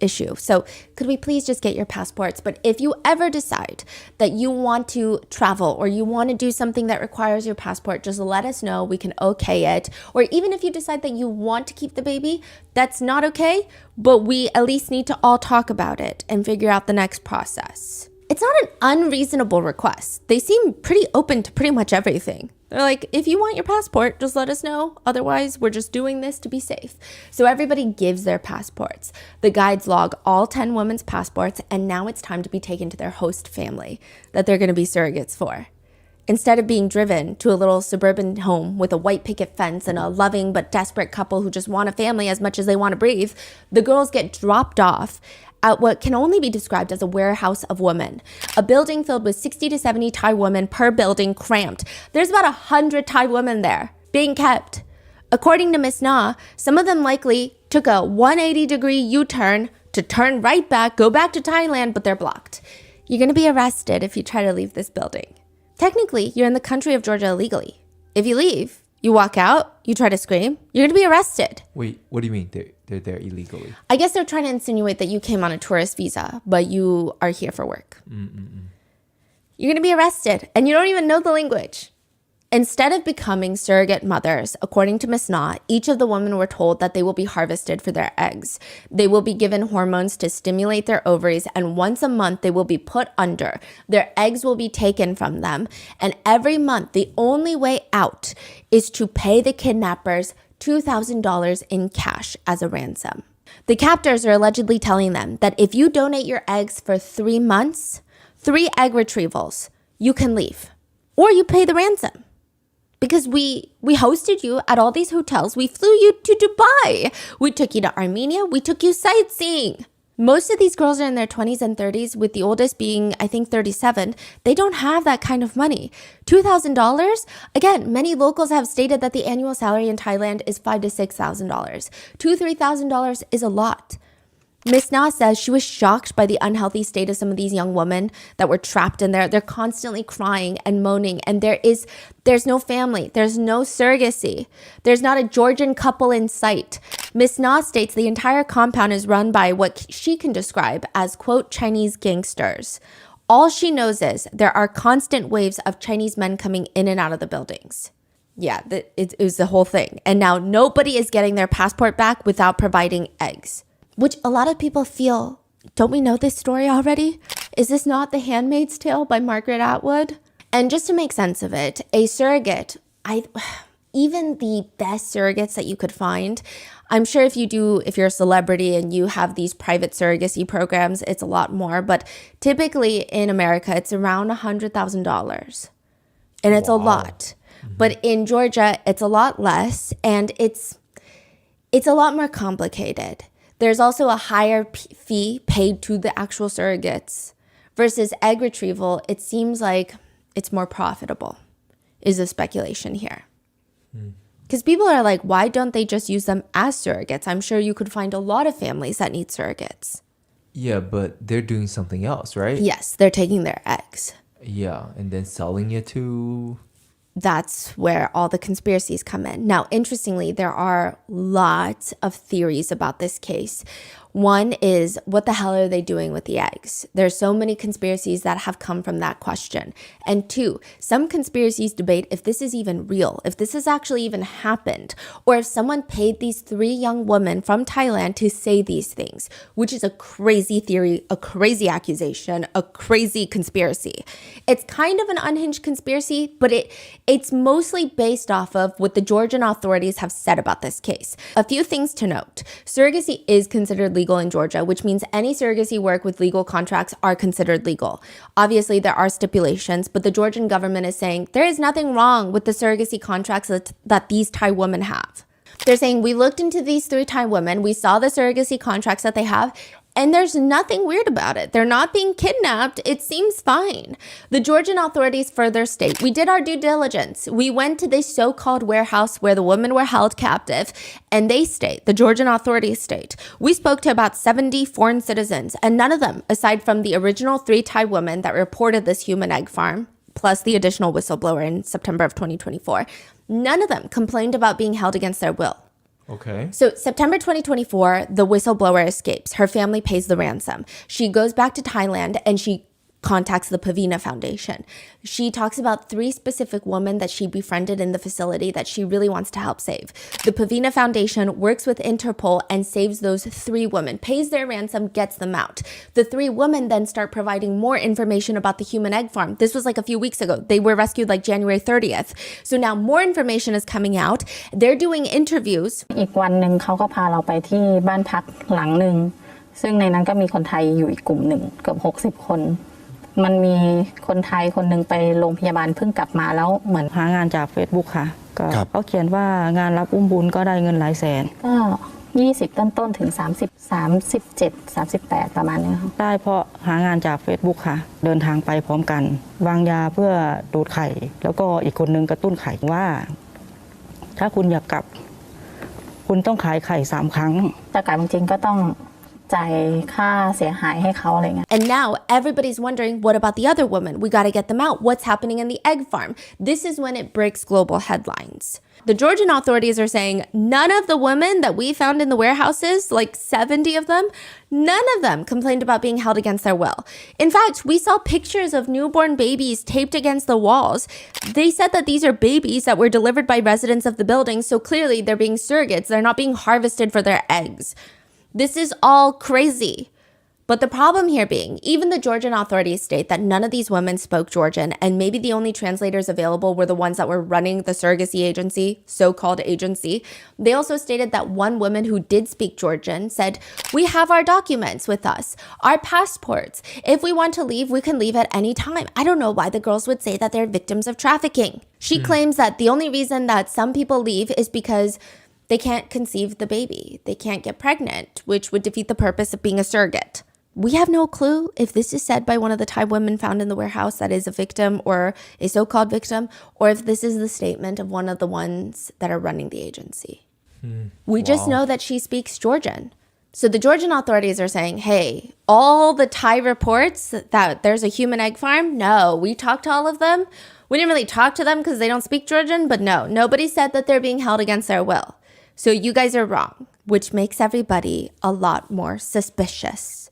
issue. So could we please just get your passports? But if you ever decide that you want to travel or you want to do something that requires your passport, just let us know. We can okay it. Or even if you decide that you want to keep the baby, that's not okay, but we at least need to all talk about it and figure out the next process. It's not an unreasonable request. They seem pretty open to pretty much everything. They're like, if you want your passport, just let us know. Otherwise, we're just doing this to be safe. So everybody gives their passports. The guides log all 10 women's passports, and now it's time to be taken to their host family that they're going to be surrogates for. Instead of being driven to a little suburban home with a white picket fence and a loving but desperate couple who just want a family as much as they want to breathe, the girls get dropped off at what can only be described as a warehouse of women. A building filled with 60 to 70 Thai women per building, cramped. There's about 100 Thai women there being kept. According to Miss Na, some of them likely took a 180-degree U-turn to turn right back, go back to Thailand, but they're blocked. You're going to be arrested if you try to leave this building. Technically, you're in the country of Georgia illegally. If you leave, You walk out, you try to scream, you're going to be arrested. Wait, what do you mean they're there illegally? I guess they're trying to insinuate that you came on a tourist visa, but you are here for work. You're going to be arrested, and you don't even know the language. Instead of becoming surrogate mothers, according to Ms. Na, each of the women were told that they will be harvested for their eggs. They will be given hormones to stimulate their ovaries, and once a month they will be put under. Their eggs will be taken from them, and every month the only way out is to pay the kidnappers $2,000 in cash as a ransom. The captors are allegedly telling them that if you donate your eggs for 3 months, 3 egg retrievals, you can leave, or you pay the ransom. Because we hosted you at all these hotels. We flew you to Dubai. We took you to Armenia. We took you sightseeing. Most of these girls are in their 20s and 30s, with the oldest being, I think, 37. They don't have that kind of money. $2,000? Again, many locals have stated that the annual salary in Thailand is $5,000 to $6,000. $2,000, $3,000 is a lot. Ms. Na says she was shocked by the unhealthy state of some of these young women that were trapped in there. They're constantly crying and moaning, and there's no family. There's no surrogacy. There's not a Georgian couple in sight. Ms. Na states the entire compound is run by what she can describe as, quote, Chinese gangsters. All she knows is there are constant waves of Chinese men coming in and out of the buildings. Yeah, it was the whole thing. And now nobody is getting their passport back without providing eggs. Which a lot of people feel, don't we know this story already? Is this not The Handmaid's Tale by Margaret Atwood? And just to make sense of it, a surrogate, even the best surrogates that you could find, I'm sure if you're a celebrity and you have these private surrogacy programs, it's a lot more. But typically in America, it's around $100,000. And it's a lot. But in Georgia, it's a lot less, and it's a lot more complicated. There's also a higher fee paid to the actual surrogates versus egg retrieval. It seems like it's more profitable, is the speculation here. Because people are like, why don't they just use them as surrogates? I'm sure you could find a lot of families that need surrogates. Yeah, but they're doing something else, right? Yes, they're taking their eggs. Yeah, and then selling it to... That's where all the conspiracies come in. Now, interestingly, there are lots of theories about this case. One is, what the hell are they doing with the eggs? There's so many conspiracies that have come from that question. And 2, some conspiracies debate if this is even real, if this has actually even happened, or if someone paid these 3 young women from Thailand to say these things, which is a crazy theory, a crazy accusation, a crazy conspiracy. It's kind of an unhinged conspiracy, but it's mostly based off of what the Georgian authorities have said about this case. A few things to note. Surrogacy is considered legal in Georgia, which means any surrogacy work with legal contracts are considered legal. Obviously, there are stipulations, but the Georgian government is saying there is nothing wrong with the surrogacy contracts that these Thai women have. They're saying, we looked into these 3 Thai women, we saw the surrogacy contracts that they have, and there's nothing weird about it. They're not being kidnapped. It seems fine. The Georgian authorities further state, we did our due diligence. We went to this so-called warehouse where the women were held captive, and they state, the Georgian authorities state, we spoke to about 70 foreign citizens, and none of them, aside from the original 3 Thai women that reported this human egg farm, plus the additional whistleblower in September of 2024, none of them complained about being held against their will. Okay. So September 2024, the whistleblower escapes. Her family pays the ransom. She goes back to Thailand and she contacts the Pavina Foundation. She talks about 3 specific women that she befriended in the facility that she really wants to help save. The Pavina Foundation works with Interpol and saves those 3 women, pays their ransom, gets them out. The 3 women then start providing more information about the human egg farm. This was like a few weeks ago. They were rescued like January 30th. So now more information is coming out. They're doing interviews. อีกวันหนึ่งเขาก็พาเราไปที่บ้านพักหลังหนึ่งซึ่งในนั้นก็มีคนไทยอยู่อีกกลุ่มหนึ่งเกือบ60 คน มันมีคนไทยคนหนึ่งไปโรงพยาบาลเพิ่งกลับมาแล้วเหมือนหางานจาก Facebook ค่ะก็เขาเขียนว่างานรับอุ้มบุญก็ได้เงินหลายแสนก็20ต้นๆถึง30 37 38ประมาณนี้ค่ะได้เพราะหางานจาก Facebook ค่ะเดินทางไปพร้อมกันวางยาเพื่อดูดไข่แล้วก็อีกคนนึงกระตุ้นไข่ว่าถ้าคุณอยากกลับคุณต้องขายไข่3 ครั้งจะกลับจริงๆก็ต้องจ่ายค่าเสียหายให้เขาอะไรเงี้ย And now everybody's wondering, what about the other women? We got to get them out. What's happening in the egg farm? This is when it breaks global headlines. The Georgian authorities are saying none of the women that we found in the warehouses, like 70 of them, none of them complained about being held against their will. In fact, we saw pictures of newborn babies taped against the walls. They said that these are babies that were delivered by residents of the building, so clearly they're being surrogates. They're not being harvested for their eggs. This is all crazy. But the problem here being, even the Georgian authorities state that none of these women spoke Georgian, and maybe the only translators available were the ones that were running the surrogacy agency, so-called agency. They also stated that one woman who did speak Georgian said, "We have our documents with us, our passports. If we want to leave, we can leave at any time." I don't know why the girls would say that they're victims of trafficking. She claims that the only reason that some people leave is because they can't conceive the baby. They can't get pregnant, which would defeat the purpose of being a surrogate. We have no clue if this is said by one of the Thai women found in the warehouse that is a victim or a so-called victim, or if this is the statement of one of the ones that are running the agency. We just know that she speaks Georgian. So the Georgian authorities are saying, hey, all the Thai reports that there's a human egg farm, no, we talked to all of them. We didn't really talk to them because they don't speak Georgian, but no, nobody said that they're being held against their will. So you guys are wrong, which makes everybody a lot more suspicious.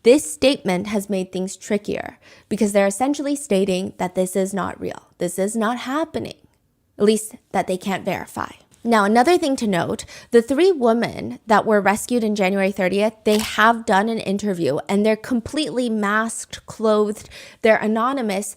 This statement has made things trickier because they're essentially stating that this is not real. This is not happening, at least that they can't verify. Now, another thing to note, the 3 women that were rescued in January 30th, they have done an interview and they're completely masked, clothed, they're anonymous.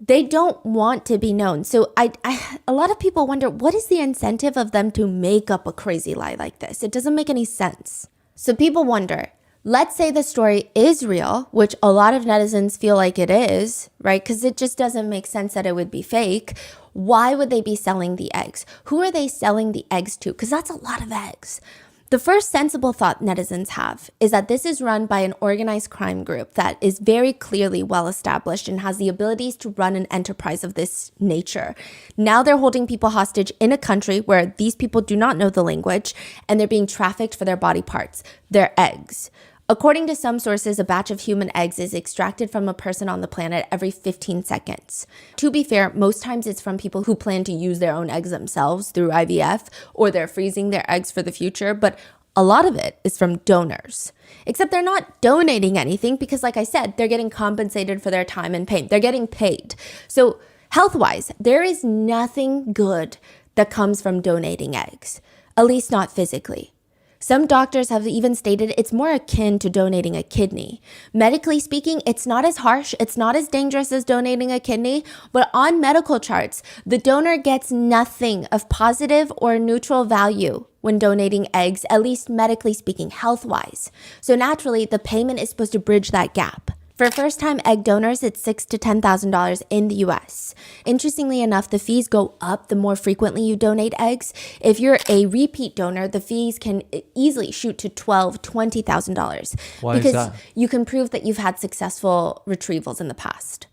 They don't want to be known. So a lot of people wonder, what is the incentive of them to make up a crazy lie like this? It doesn't make any sense. So people wonder, let's say the story is real, which a lot of netizens feel like it is, right? Because it just doesn't make sense that it would be fake. Why would they be selling the eggs? Who are they selling the eggs to? Because that's a lot of eggs. The first sensible thought netizens have is that this is run by an organized crime group that is very clearly well established and has the abilities to run an enterprise of this nature. Now they're holding people hostage in a country where these people do not know the language and they're being trafficked for their body parts, their eggs. According to some sources, a batch of human eggs is extracted from a person on the planet every 15 seconds. To be fair, most times it's from people who plan to use their own eggs themselves through IVF, or they're freezing their eggs for the future, but a lot of it is from donors. Except they're not donating anything because, like I said, they're getting compensated for their time and pain. They're getting paid. So health-wise, there is nothing good that comes from donating eggs, at least not physically. Some doctors have even stated it's more akin to donating a kidney. Medically speaking, it's not as harsh, it's not as dangerous as donating a kidney, but on medical charts, the donor gets nothing of positive or neutral value when donating eggs, at least medically speaking, health-wise. So naturally, the payment is supposed to bridge that gap. For first-time egg donors, it's $6,000 to $10,000 in the US. Interestingly enough, the fees go up the more frequently you donate eggs. If you're a repeat donor, the fees can easily shoot to $12,000 to $20,000. Why because is that? You can prove that you've had successful retrievals in the past.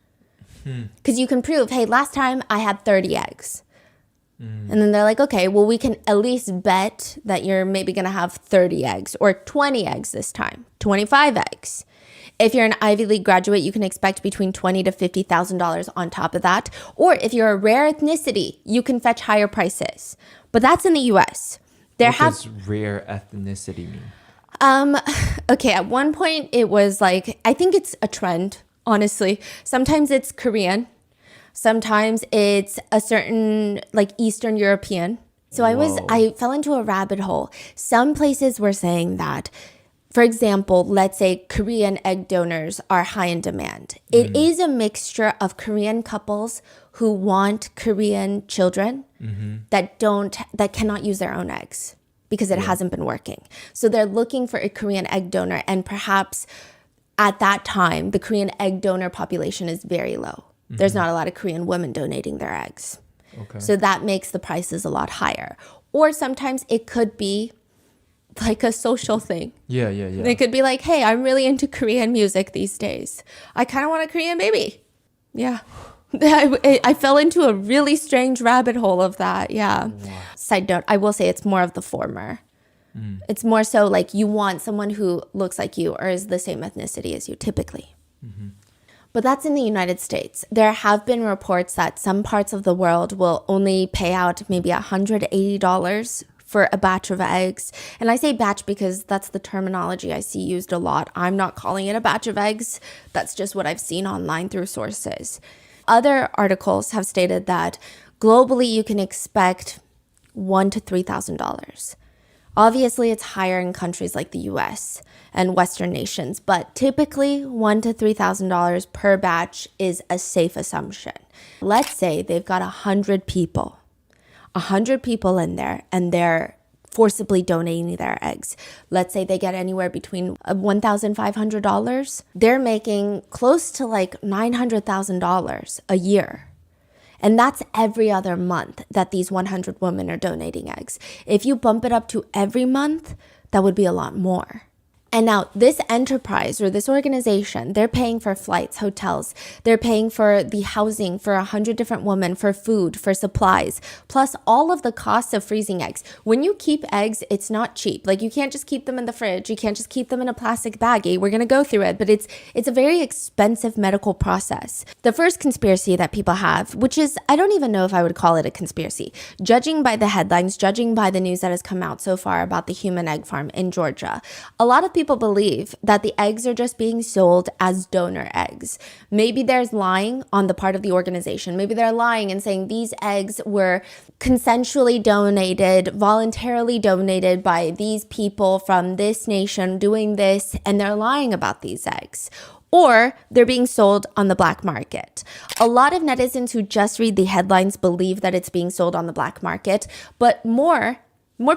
Because you can prove, hey, last time I had 30 eggs. And then they're like, okay, well, we can at least bet that you're maybe going to have 30 eggs or 20 eggs this time, 25 eggs. If you're an Ivy League graduate, you can expect between $20,000 to $50,000 on top of that. Or if you're a rare ethnicity, you can fetch higher prices. But that's in the US. What does rare ethnicity mean? Okay, at one point it was like, I think it's a trend, honestly. Sometimes it's Korean. Sometimes it's a certain like Eastern European. So I fell into a rabbit hole. Some places were saying that, for example, let's say Korean egg donors are high in demand. It is a mixture of Korean couples who want Korean children that cannot use their own eggs because it hasn't been working. So they're looking for a Korean egg donor, and perhaps at that time, the Korean egg donor population is very low. There's not a lot of Korean women donating their eggs. Okay. So that makes the prices a lot higher. Or sometimes it could be like a social thing. Yeah. They could be like, hey, I'm really into Korean music these days. I kind of want a Korean baby. Yeah. I fell into a really strange rabbit hole of that. Yeah. Wow. Side note, I will say it's more of the former. It's more so like you want someone who looks like you or is the same ethnicity as you typically. But that's in the United States. There have been reports that some parts of the world will only pay out maybe $180 for a batch of eggs. And I say batch because that's the terminology I see used a lot. I'm not calling it a batch of eggs. That's just what I've seen online through sources. Other articles have stated that globally you can expect $1,000 to $3,000. Obviously, it's higher in countries like the US and Western nations, but typically $1,000 to $3,000 per batch is a safe assumption. Let's say they've got 100 people in there, and they're forcibly donating their eggs. Let's say they get anywhere between $1,500. They're making close to like $900,000 a year. And that's every other month that these 100 women are donating eggs. If you bump it up to every month, that would be a lot more. And now this enterprise or this organization, they're paying for flights, hotels, they're paying for the housing for 100 different women, for food, for supplies, plus all of the costs of freezing eggs. When you keep eggs, it's not cheap. Like you can't just keep them in the fridge. You can't just keep them in a plastic baggie. We're going to go through it, but it's a very expensive medical process. The first conspiracy that people have, which is, I don't even know if I would call it a conspiracy, judging by the headlines, judging by the news that has come out so far about the human egg farm in Georgia, a lot of people believe that the eggs are just being sold as donor eggs. Maybe there's lying on the part of the organization. Maybe they're lying and saying these eggs were consensually donated, voluntarily donated by these people from this nation doing this, and they're lying about these eggs. Or they're being sold on the black market. A lot of netizens who just read the headlines believe that it's being sold on the black market, but more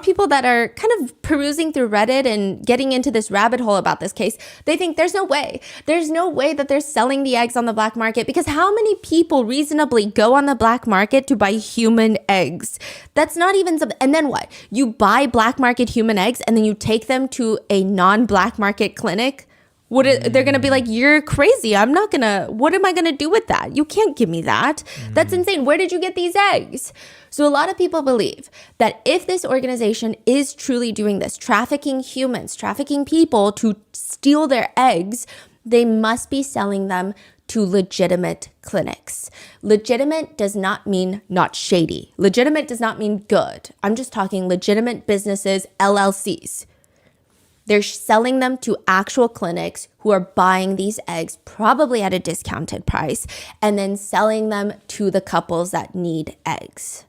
people that are kind of perusing through Reddit and getting into this rabbit hole about this case, they think there's no way that they're selling the eggs on the black market, because how many people reasonably go on the black market to buy human eggs? That's not even something. And then what? You buy black market human eggs and then you take them to a non-black market clinic? They're going to be like, you're crazy. What am I going to do with that? You can't give me that. That's insane. Where did you get these eggs? So a lot of people believe that if this organization is truly doing this, trafficking humans, trafficking people to steal their eggs, they must be selling them to legitimate clinics. Legitimate does not mean not shady. Legitimate does not mean good. I'm just talking legitimate businesses, LLCs. They're selling them to actual clinics who are buying these eggs, probably at a discounted price, and then selling them to the couples that need eggs.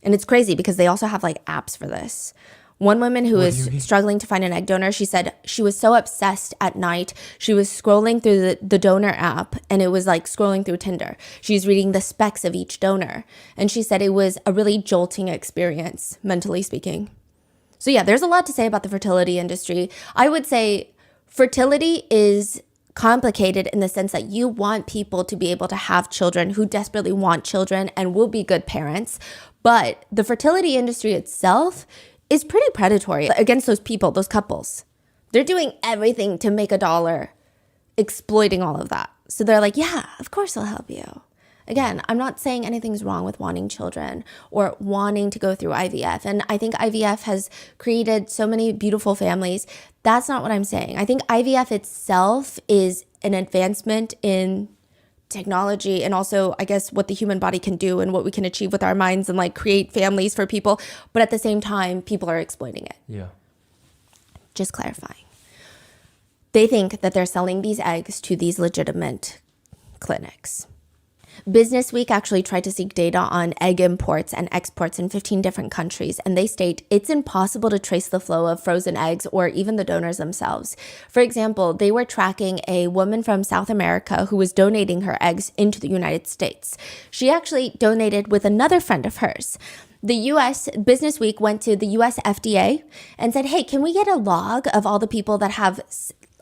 And it's crazy because they also have like apps for this. One woman who is struggling to find an egg donor, she said she was so obsessed at night. She was scrolling through the donor app, and it was like scrolling through Tinder. She's reading the specs of each donor. And she said it was a really jolting experience, mentally speaking. So yeah, there's a lot to say about the fertility industry. I would say fertility is complicated in the sense that you want people to be able to have children who desperately want children and will be good parents. But the fertility industry itself is pretty predatory against those people, those couples. They're doing everything to make a dollar, exploiting all of that. So they're like, yeah, of course I'll help you. Again, I'm not saying anything's wrong with wanting children or wanting to go through IVF. And I think IVF has created so many beautiful families. That's not what I'm saying. I think IVF itself is an advancement in technology and also, I guess, what the human body can do and what we can achieve with our minds and like create families for people. But at the same time, people are exploiting it. Yeah. Just clarifying. They think that they're selling these eggs to these legitimate clinics. Business Week actually tried to seek data on egg imports and exports in 15 different countries, and they state it's impossible to trace the flow of frozen eggs or even the donors themselves. For example, they were tracking a woman from South America who was donating her eggs into the United States. She actually donated with another friend of hers. The US Business Week went to the US FDA and said, hey, can we get a log of all the people that have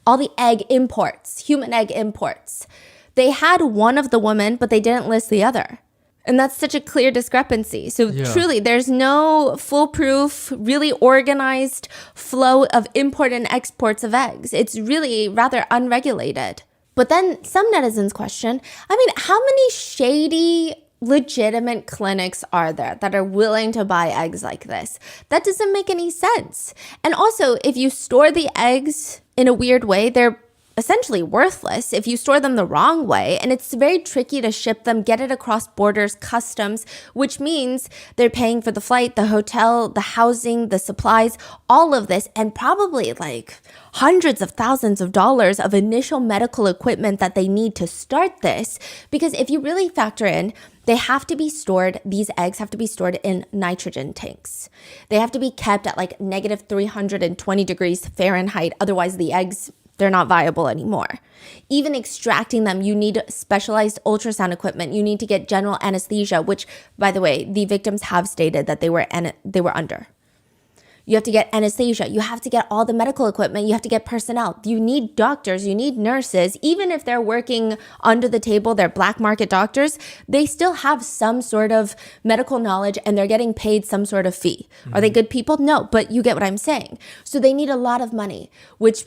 all the egg imports, human egg imports? They had one of the women, but they didn't list the other. And that's such a clear discrepancy. So truly, there's no foolproof, really organized flow of import and exports of eggs. It's really rather unregulated. But then some netizens question, how many shady, legitimate clinics are there that are willing to buy eggs like this? That doesn't make any sense. And also, if you store the eggs in a weird way, they're essentially worthless if you store them the wrong way. And it's very tricky to ship them, get it across borders, customs, which means they're paying for the flight, the hotel, the housing, the supplies, all of this, and probably like hundreds of thousands of dollars of initial medical equipment that they need to start this. Because if you really factor in, they have to be stored, these eggs have to be stored in nitrogen tanks. They have to be kept at like negative 320 degrees Fahrenheit. Otherwise, the eggs, they're not viable anymore. Even extracting them, you need specialized ultrasound equipment. You need to get general anesthesia, which, by the way, the victims have stated that they were under. You have to get anesthesia. You have to get all the medical equipment. You have to get personnel. You need doctors. You need nurses. Even if they're working under the table, they're black market doctors, they still have some sort of medical knowledge and they're getting paid some sort of fee. Are they good people? No, but you get what I'm saying. So they need a lot of money, which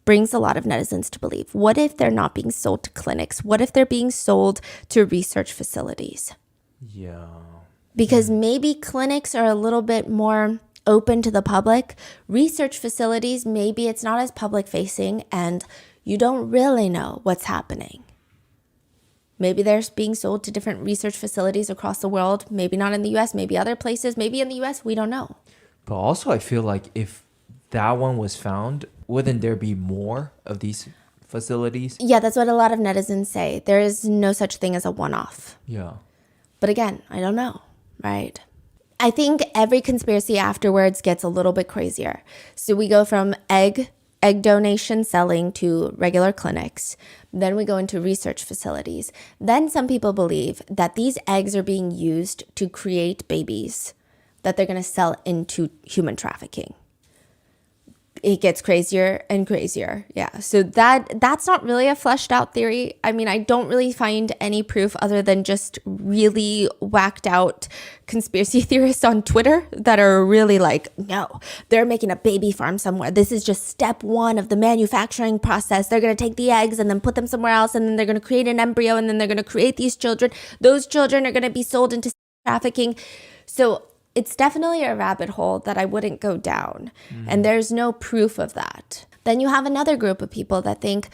brings a lot of netizens to believe, what if they're not being sold to clinics? What if they're being sold to research facilities? Yeah. Because maybe clinics are a little bit more open to the public. Research facilities, maybe it's not as public facing and you don't really know what's happening. Maybe they're being sold to different research facilities across the world. Maybe not in the US, maybe other places, maybe in the US, we don't know. But also I feel like if that one was found, wouldn't there be more of these facilities? Yeah, that's what a lot of netizens say. There is no such thing as a one-off. Yeah. But again, I don't know, right? I think every conspiracy afterwards gets a little bit crazier. So we go from egg donation selling to regular clinics. Then we go into research facilities. Then some people believe that these eggs are being used to create babies that they're going to sell into human trafficking. It gets crazier and crazier. Yeah. So that's not really a fleshed out theory. I mean, I don't really find any proof other than just really whacked out conspiracy theorists on Twitter that are really like, no, they're making a baby farm somewhere. This is just step one of the manufacturing process. They're going to take the eggs and then put them somewhere else. And then they're going to create an embryo and then they're going to create these children. Those children are going to be sold into trafficking. So it's definitely a rabbit hole that I wouldn't go down. And there's no proof of that. Then you have another group of people that think,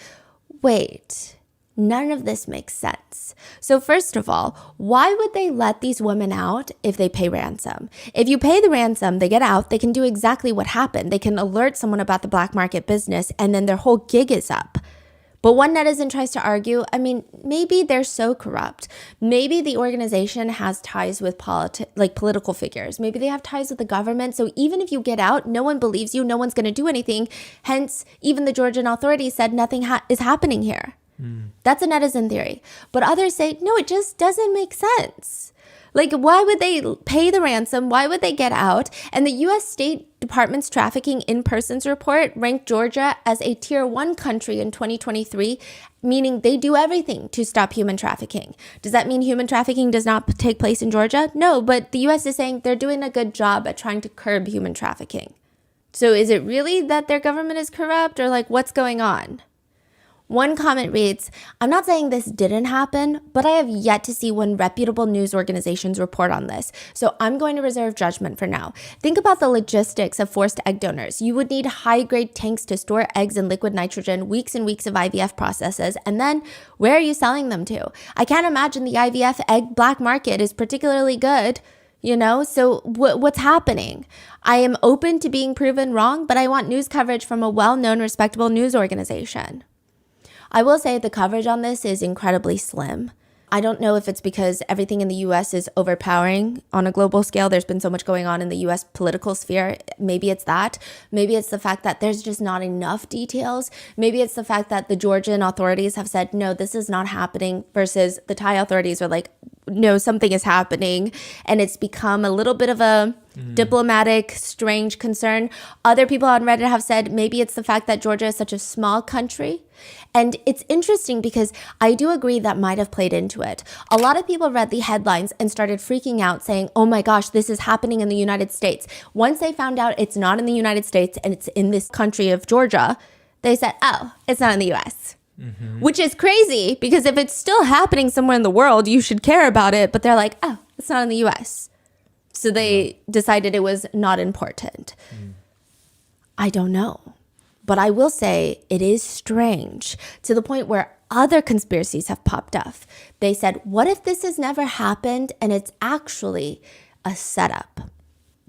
wait, none of this makes sense. So first of all, why would they let these women out if they pay ransom? If you pay the ransom, they get out, they can do exactly what happened. They can alert someone about the black market business and then their whole gig is up. But one netizen tries to argue, I mean, maybe they're so corrupt. Maybe the organization has ties with political figures. Maybe they have ties with the government. So even if you get out, no one believes you. No one's going to do anything. Hence, even the Georgian authorities said nothing is happening here. That's a netizen theory. But others say, no, it just doesn't make sense. Like, why would they pay the ransom? Why would they get out? And the U.S. State Department's Trafficking in Persons report ranked Georgia as a tier 1 country in 2023, meaning they do everything to stop human trafficking. Does that mean human trafficking does not take place in Georgia? No, but the U.S. is saying they're doing a good job at trying to curb human trafficking. So is it really that their government is corrupt or like what's going on? One comment reads, I'm not saying this didn't happen, but I have yet to see one reputable news organizations report on this. So I'm going to reserve judgment for now. Think about the logistics of forced egg donors. You would need high-grade tanks to store eggs in liquid nitrogen, weeks and weeks of IVF processes, and then where are you selling them to? I can't imagine the IVF egg black market is particularly good. So what's happening? I am open to being proven wrong, but I want news coverage from a well-known, respectable news organization. I will say the coverage on this is incredibly slim. I don't know if it's because everything in the US is overpowering on a global scale. There's been so much going on in the US political sphere. Maybe it's that. Maybe it's the fact that there's just not enough details. Maybe it's the fact that the Georgian authorities have said, no, this is not happening, versus the Thai authorities are like, no, something is happening. And it's become a little bit of a diplomatic, strange concern. Other people on Reddit have said maybe it's the fact that Georgia is such a small country. And it's interesting because I do agree that might have played into it. A lot of people read the headlines and started freaking out saying, oh my gosh, this is happening in the United States. Once they found out it's not in the United States and it's in this country of Georgia, they said, oh, it's not in the US. Which is crazy because if it's still happening somewhere in the world, you should care about it. But they're like, oh, it's not in the US. So they decided it was not important. I don't know. But I will say it is strange to the point where other conspiracies have popped up. They said, what if this has never happened and it's actually a setup?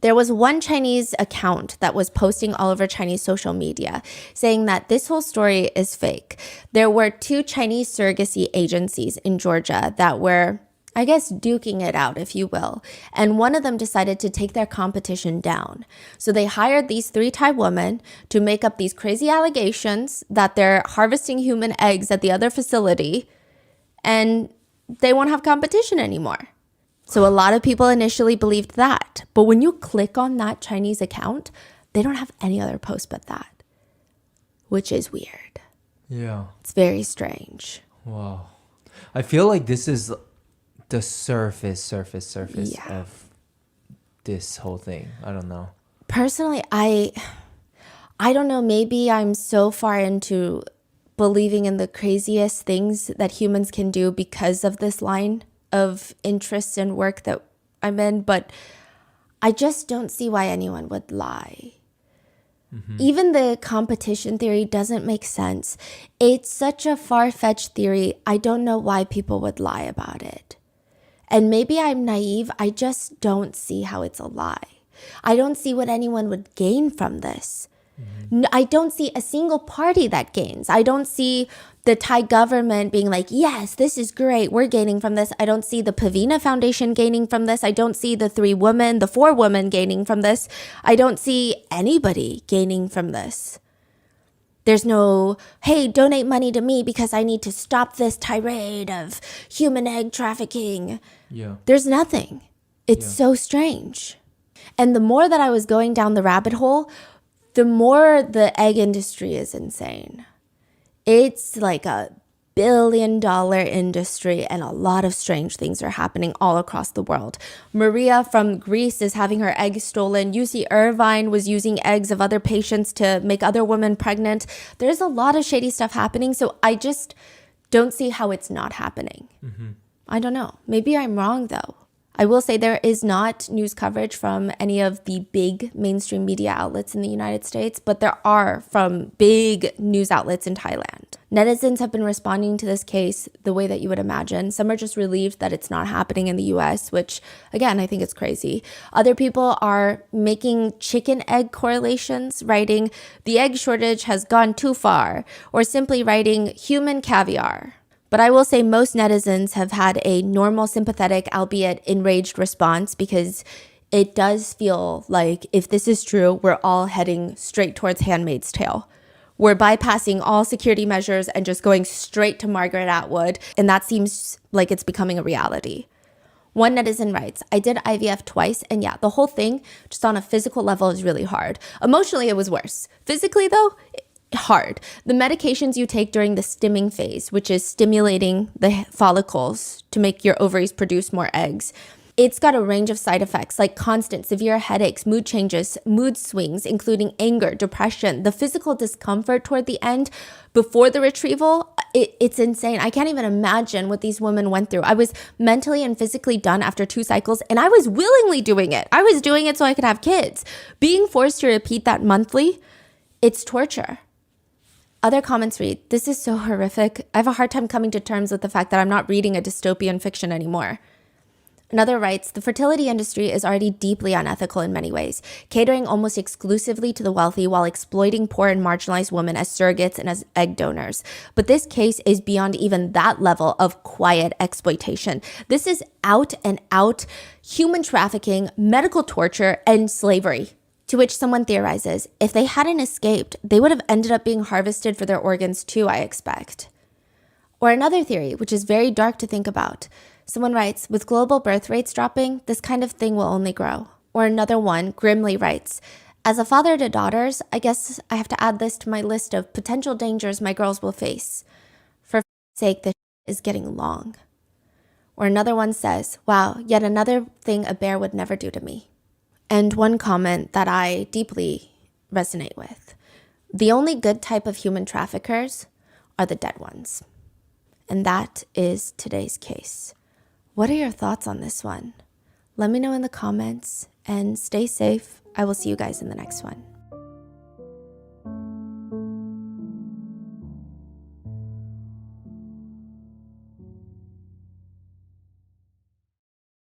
There was one Chinese account that was posting all over Chinese social media saying that this whole story is fake. There were 2 Chinese surrogacy agencies in Georgia that were, I guess, duking it out, if you will. And one of them decided to take their competition down. So they hired these 3 Thai women to make up these crazy allegations that they're harvesting human eggs at the other facility and they won't have competition anymore. So a lot of people initially believed that. But when you click on that Chinese account, they don't have any other post but that, which is weird. Yeah. It's very strange. Wow. I feel like this is the surface Yeah. of this whole thing. I don't know. Personally, I don't know, maybe I'm so far into believing in the craziest things that humans can do because of this line of interest and work that I'm in, but I just don't see why anyone would lie. Even the competition theory doesn't make sense. It's such a far-fetched theory. I don't know why people would lie about it. And maybe I'm naive. I just don't see how it's a lie. I don't see what anyone would gain from this. I don't see a single party that gains. I don't see the Thai government being like, yes, this is great, we're gaining from this. I don't see the Pavina Foundation gaining from this. I don't see the 4 women gaining from this. I don't see anybody gaining from this. There's no, hey, donate money to me because I need to stop this tirade of human egg trafficking. Yeah. There's nothing. It's so strange. And the more that I was going down the rabbit hole, the more the egg industry is insane. It's like a billion-dollar industry and a lot of strange things are happening all across the world. Maria from Greece is having her eggs stolen. UC Irvine was using eggs of other patients to make other women pregnant. There's a lot of shady stuff happening, so I just don't see how it's not happening. I don't know. Maybe I'm wrong, though. I will say there is not news coverage from any of the big mainstream media outlets in the United States, but there are from big news outlets in Thailand. Netizens have been responding to this case the way that you would imagine. Some are just relieved that it's not happening in the US, which, again, I think is crazy. Other people are making chicken egg correlations, writing, the egg shortage has gone too far, or simply writing human caviar. But I will say most netizens have had a normal, sympathetic, albeit enraged response because it does feel like if this is true, we're all heading straight towards Handmaid's Tale. We're bypassing all security measures and just going straight to Margaret Atwood, and that seems like it's becoming a reality. One netizen writes, I did IVF twice, and yeah, the whole thing, just on a physical level, is really hard. Emotionally, it was worse. Physically, though, hard. The medications you take during the stimming phase, which is stimulating the follicles to make your ovaries produce more eggs, it's got a range of side effects like constant severe headaches, mood changes, mood swings, including anger, depression, the physical discomfort toward the end before the retrieval. It's insane. I can't even imagine what these women went through. I was mentally and physically done after 2 cycles, and I was willingly doing it. I was doing it so I could have kids. Being forced to repeat that monthly, it's torture. Other comments read, this is so horrific. I have a hard time coming to terms with the fact that I'm not reading a dystopian fiction anymore. Another writes, the fertility industry is already deeply unethical in many ways, catering almost exclusively to the wealthy while exploiting poor and marginalized women as surrogates and as egg donors. But this case is beyond even that level of quiet exploitation. This is out and out human trafficking, medical torture, and slavery. To which someone theorizes, if they hadn't escaped, they would have ended up being harvested for their organs too, I expect. Or another theory, which is very dark to think about. Someone writes, with global birth rates dropping, this kind of thing will only grow. Or another one grimly writes, as a father to daughters, I guess I have to add this to my list of potential dangers my girls will face. For sake, this is getting long. Or another one says, wow, yet another thing a bear would never do to me. And one comment that I deeply resonate with. The only good type of human traffickers are the dead ones. And that is today's case. What are your thoughts on this one? Let me know in the comments and stay safe. I will see you guys in the next one.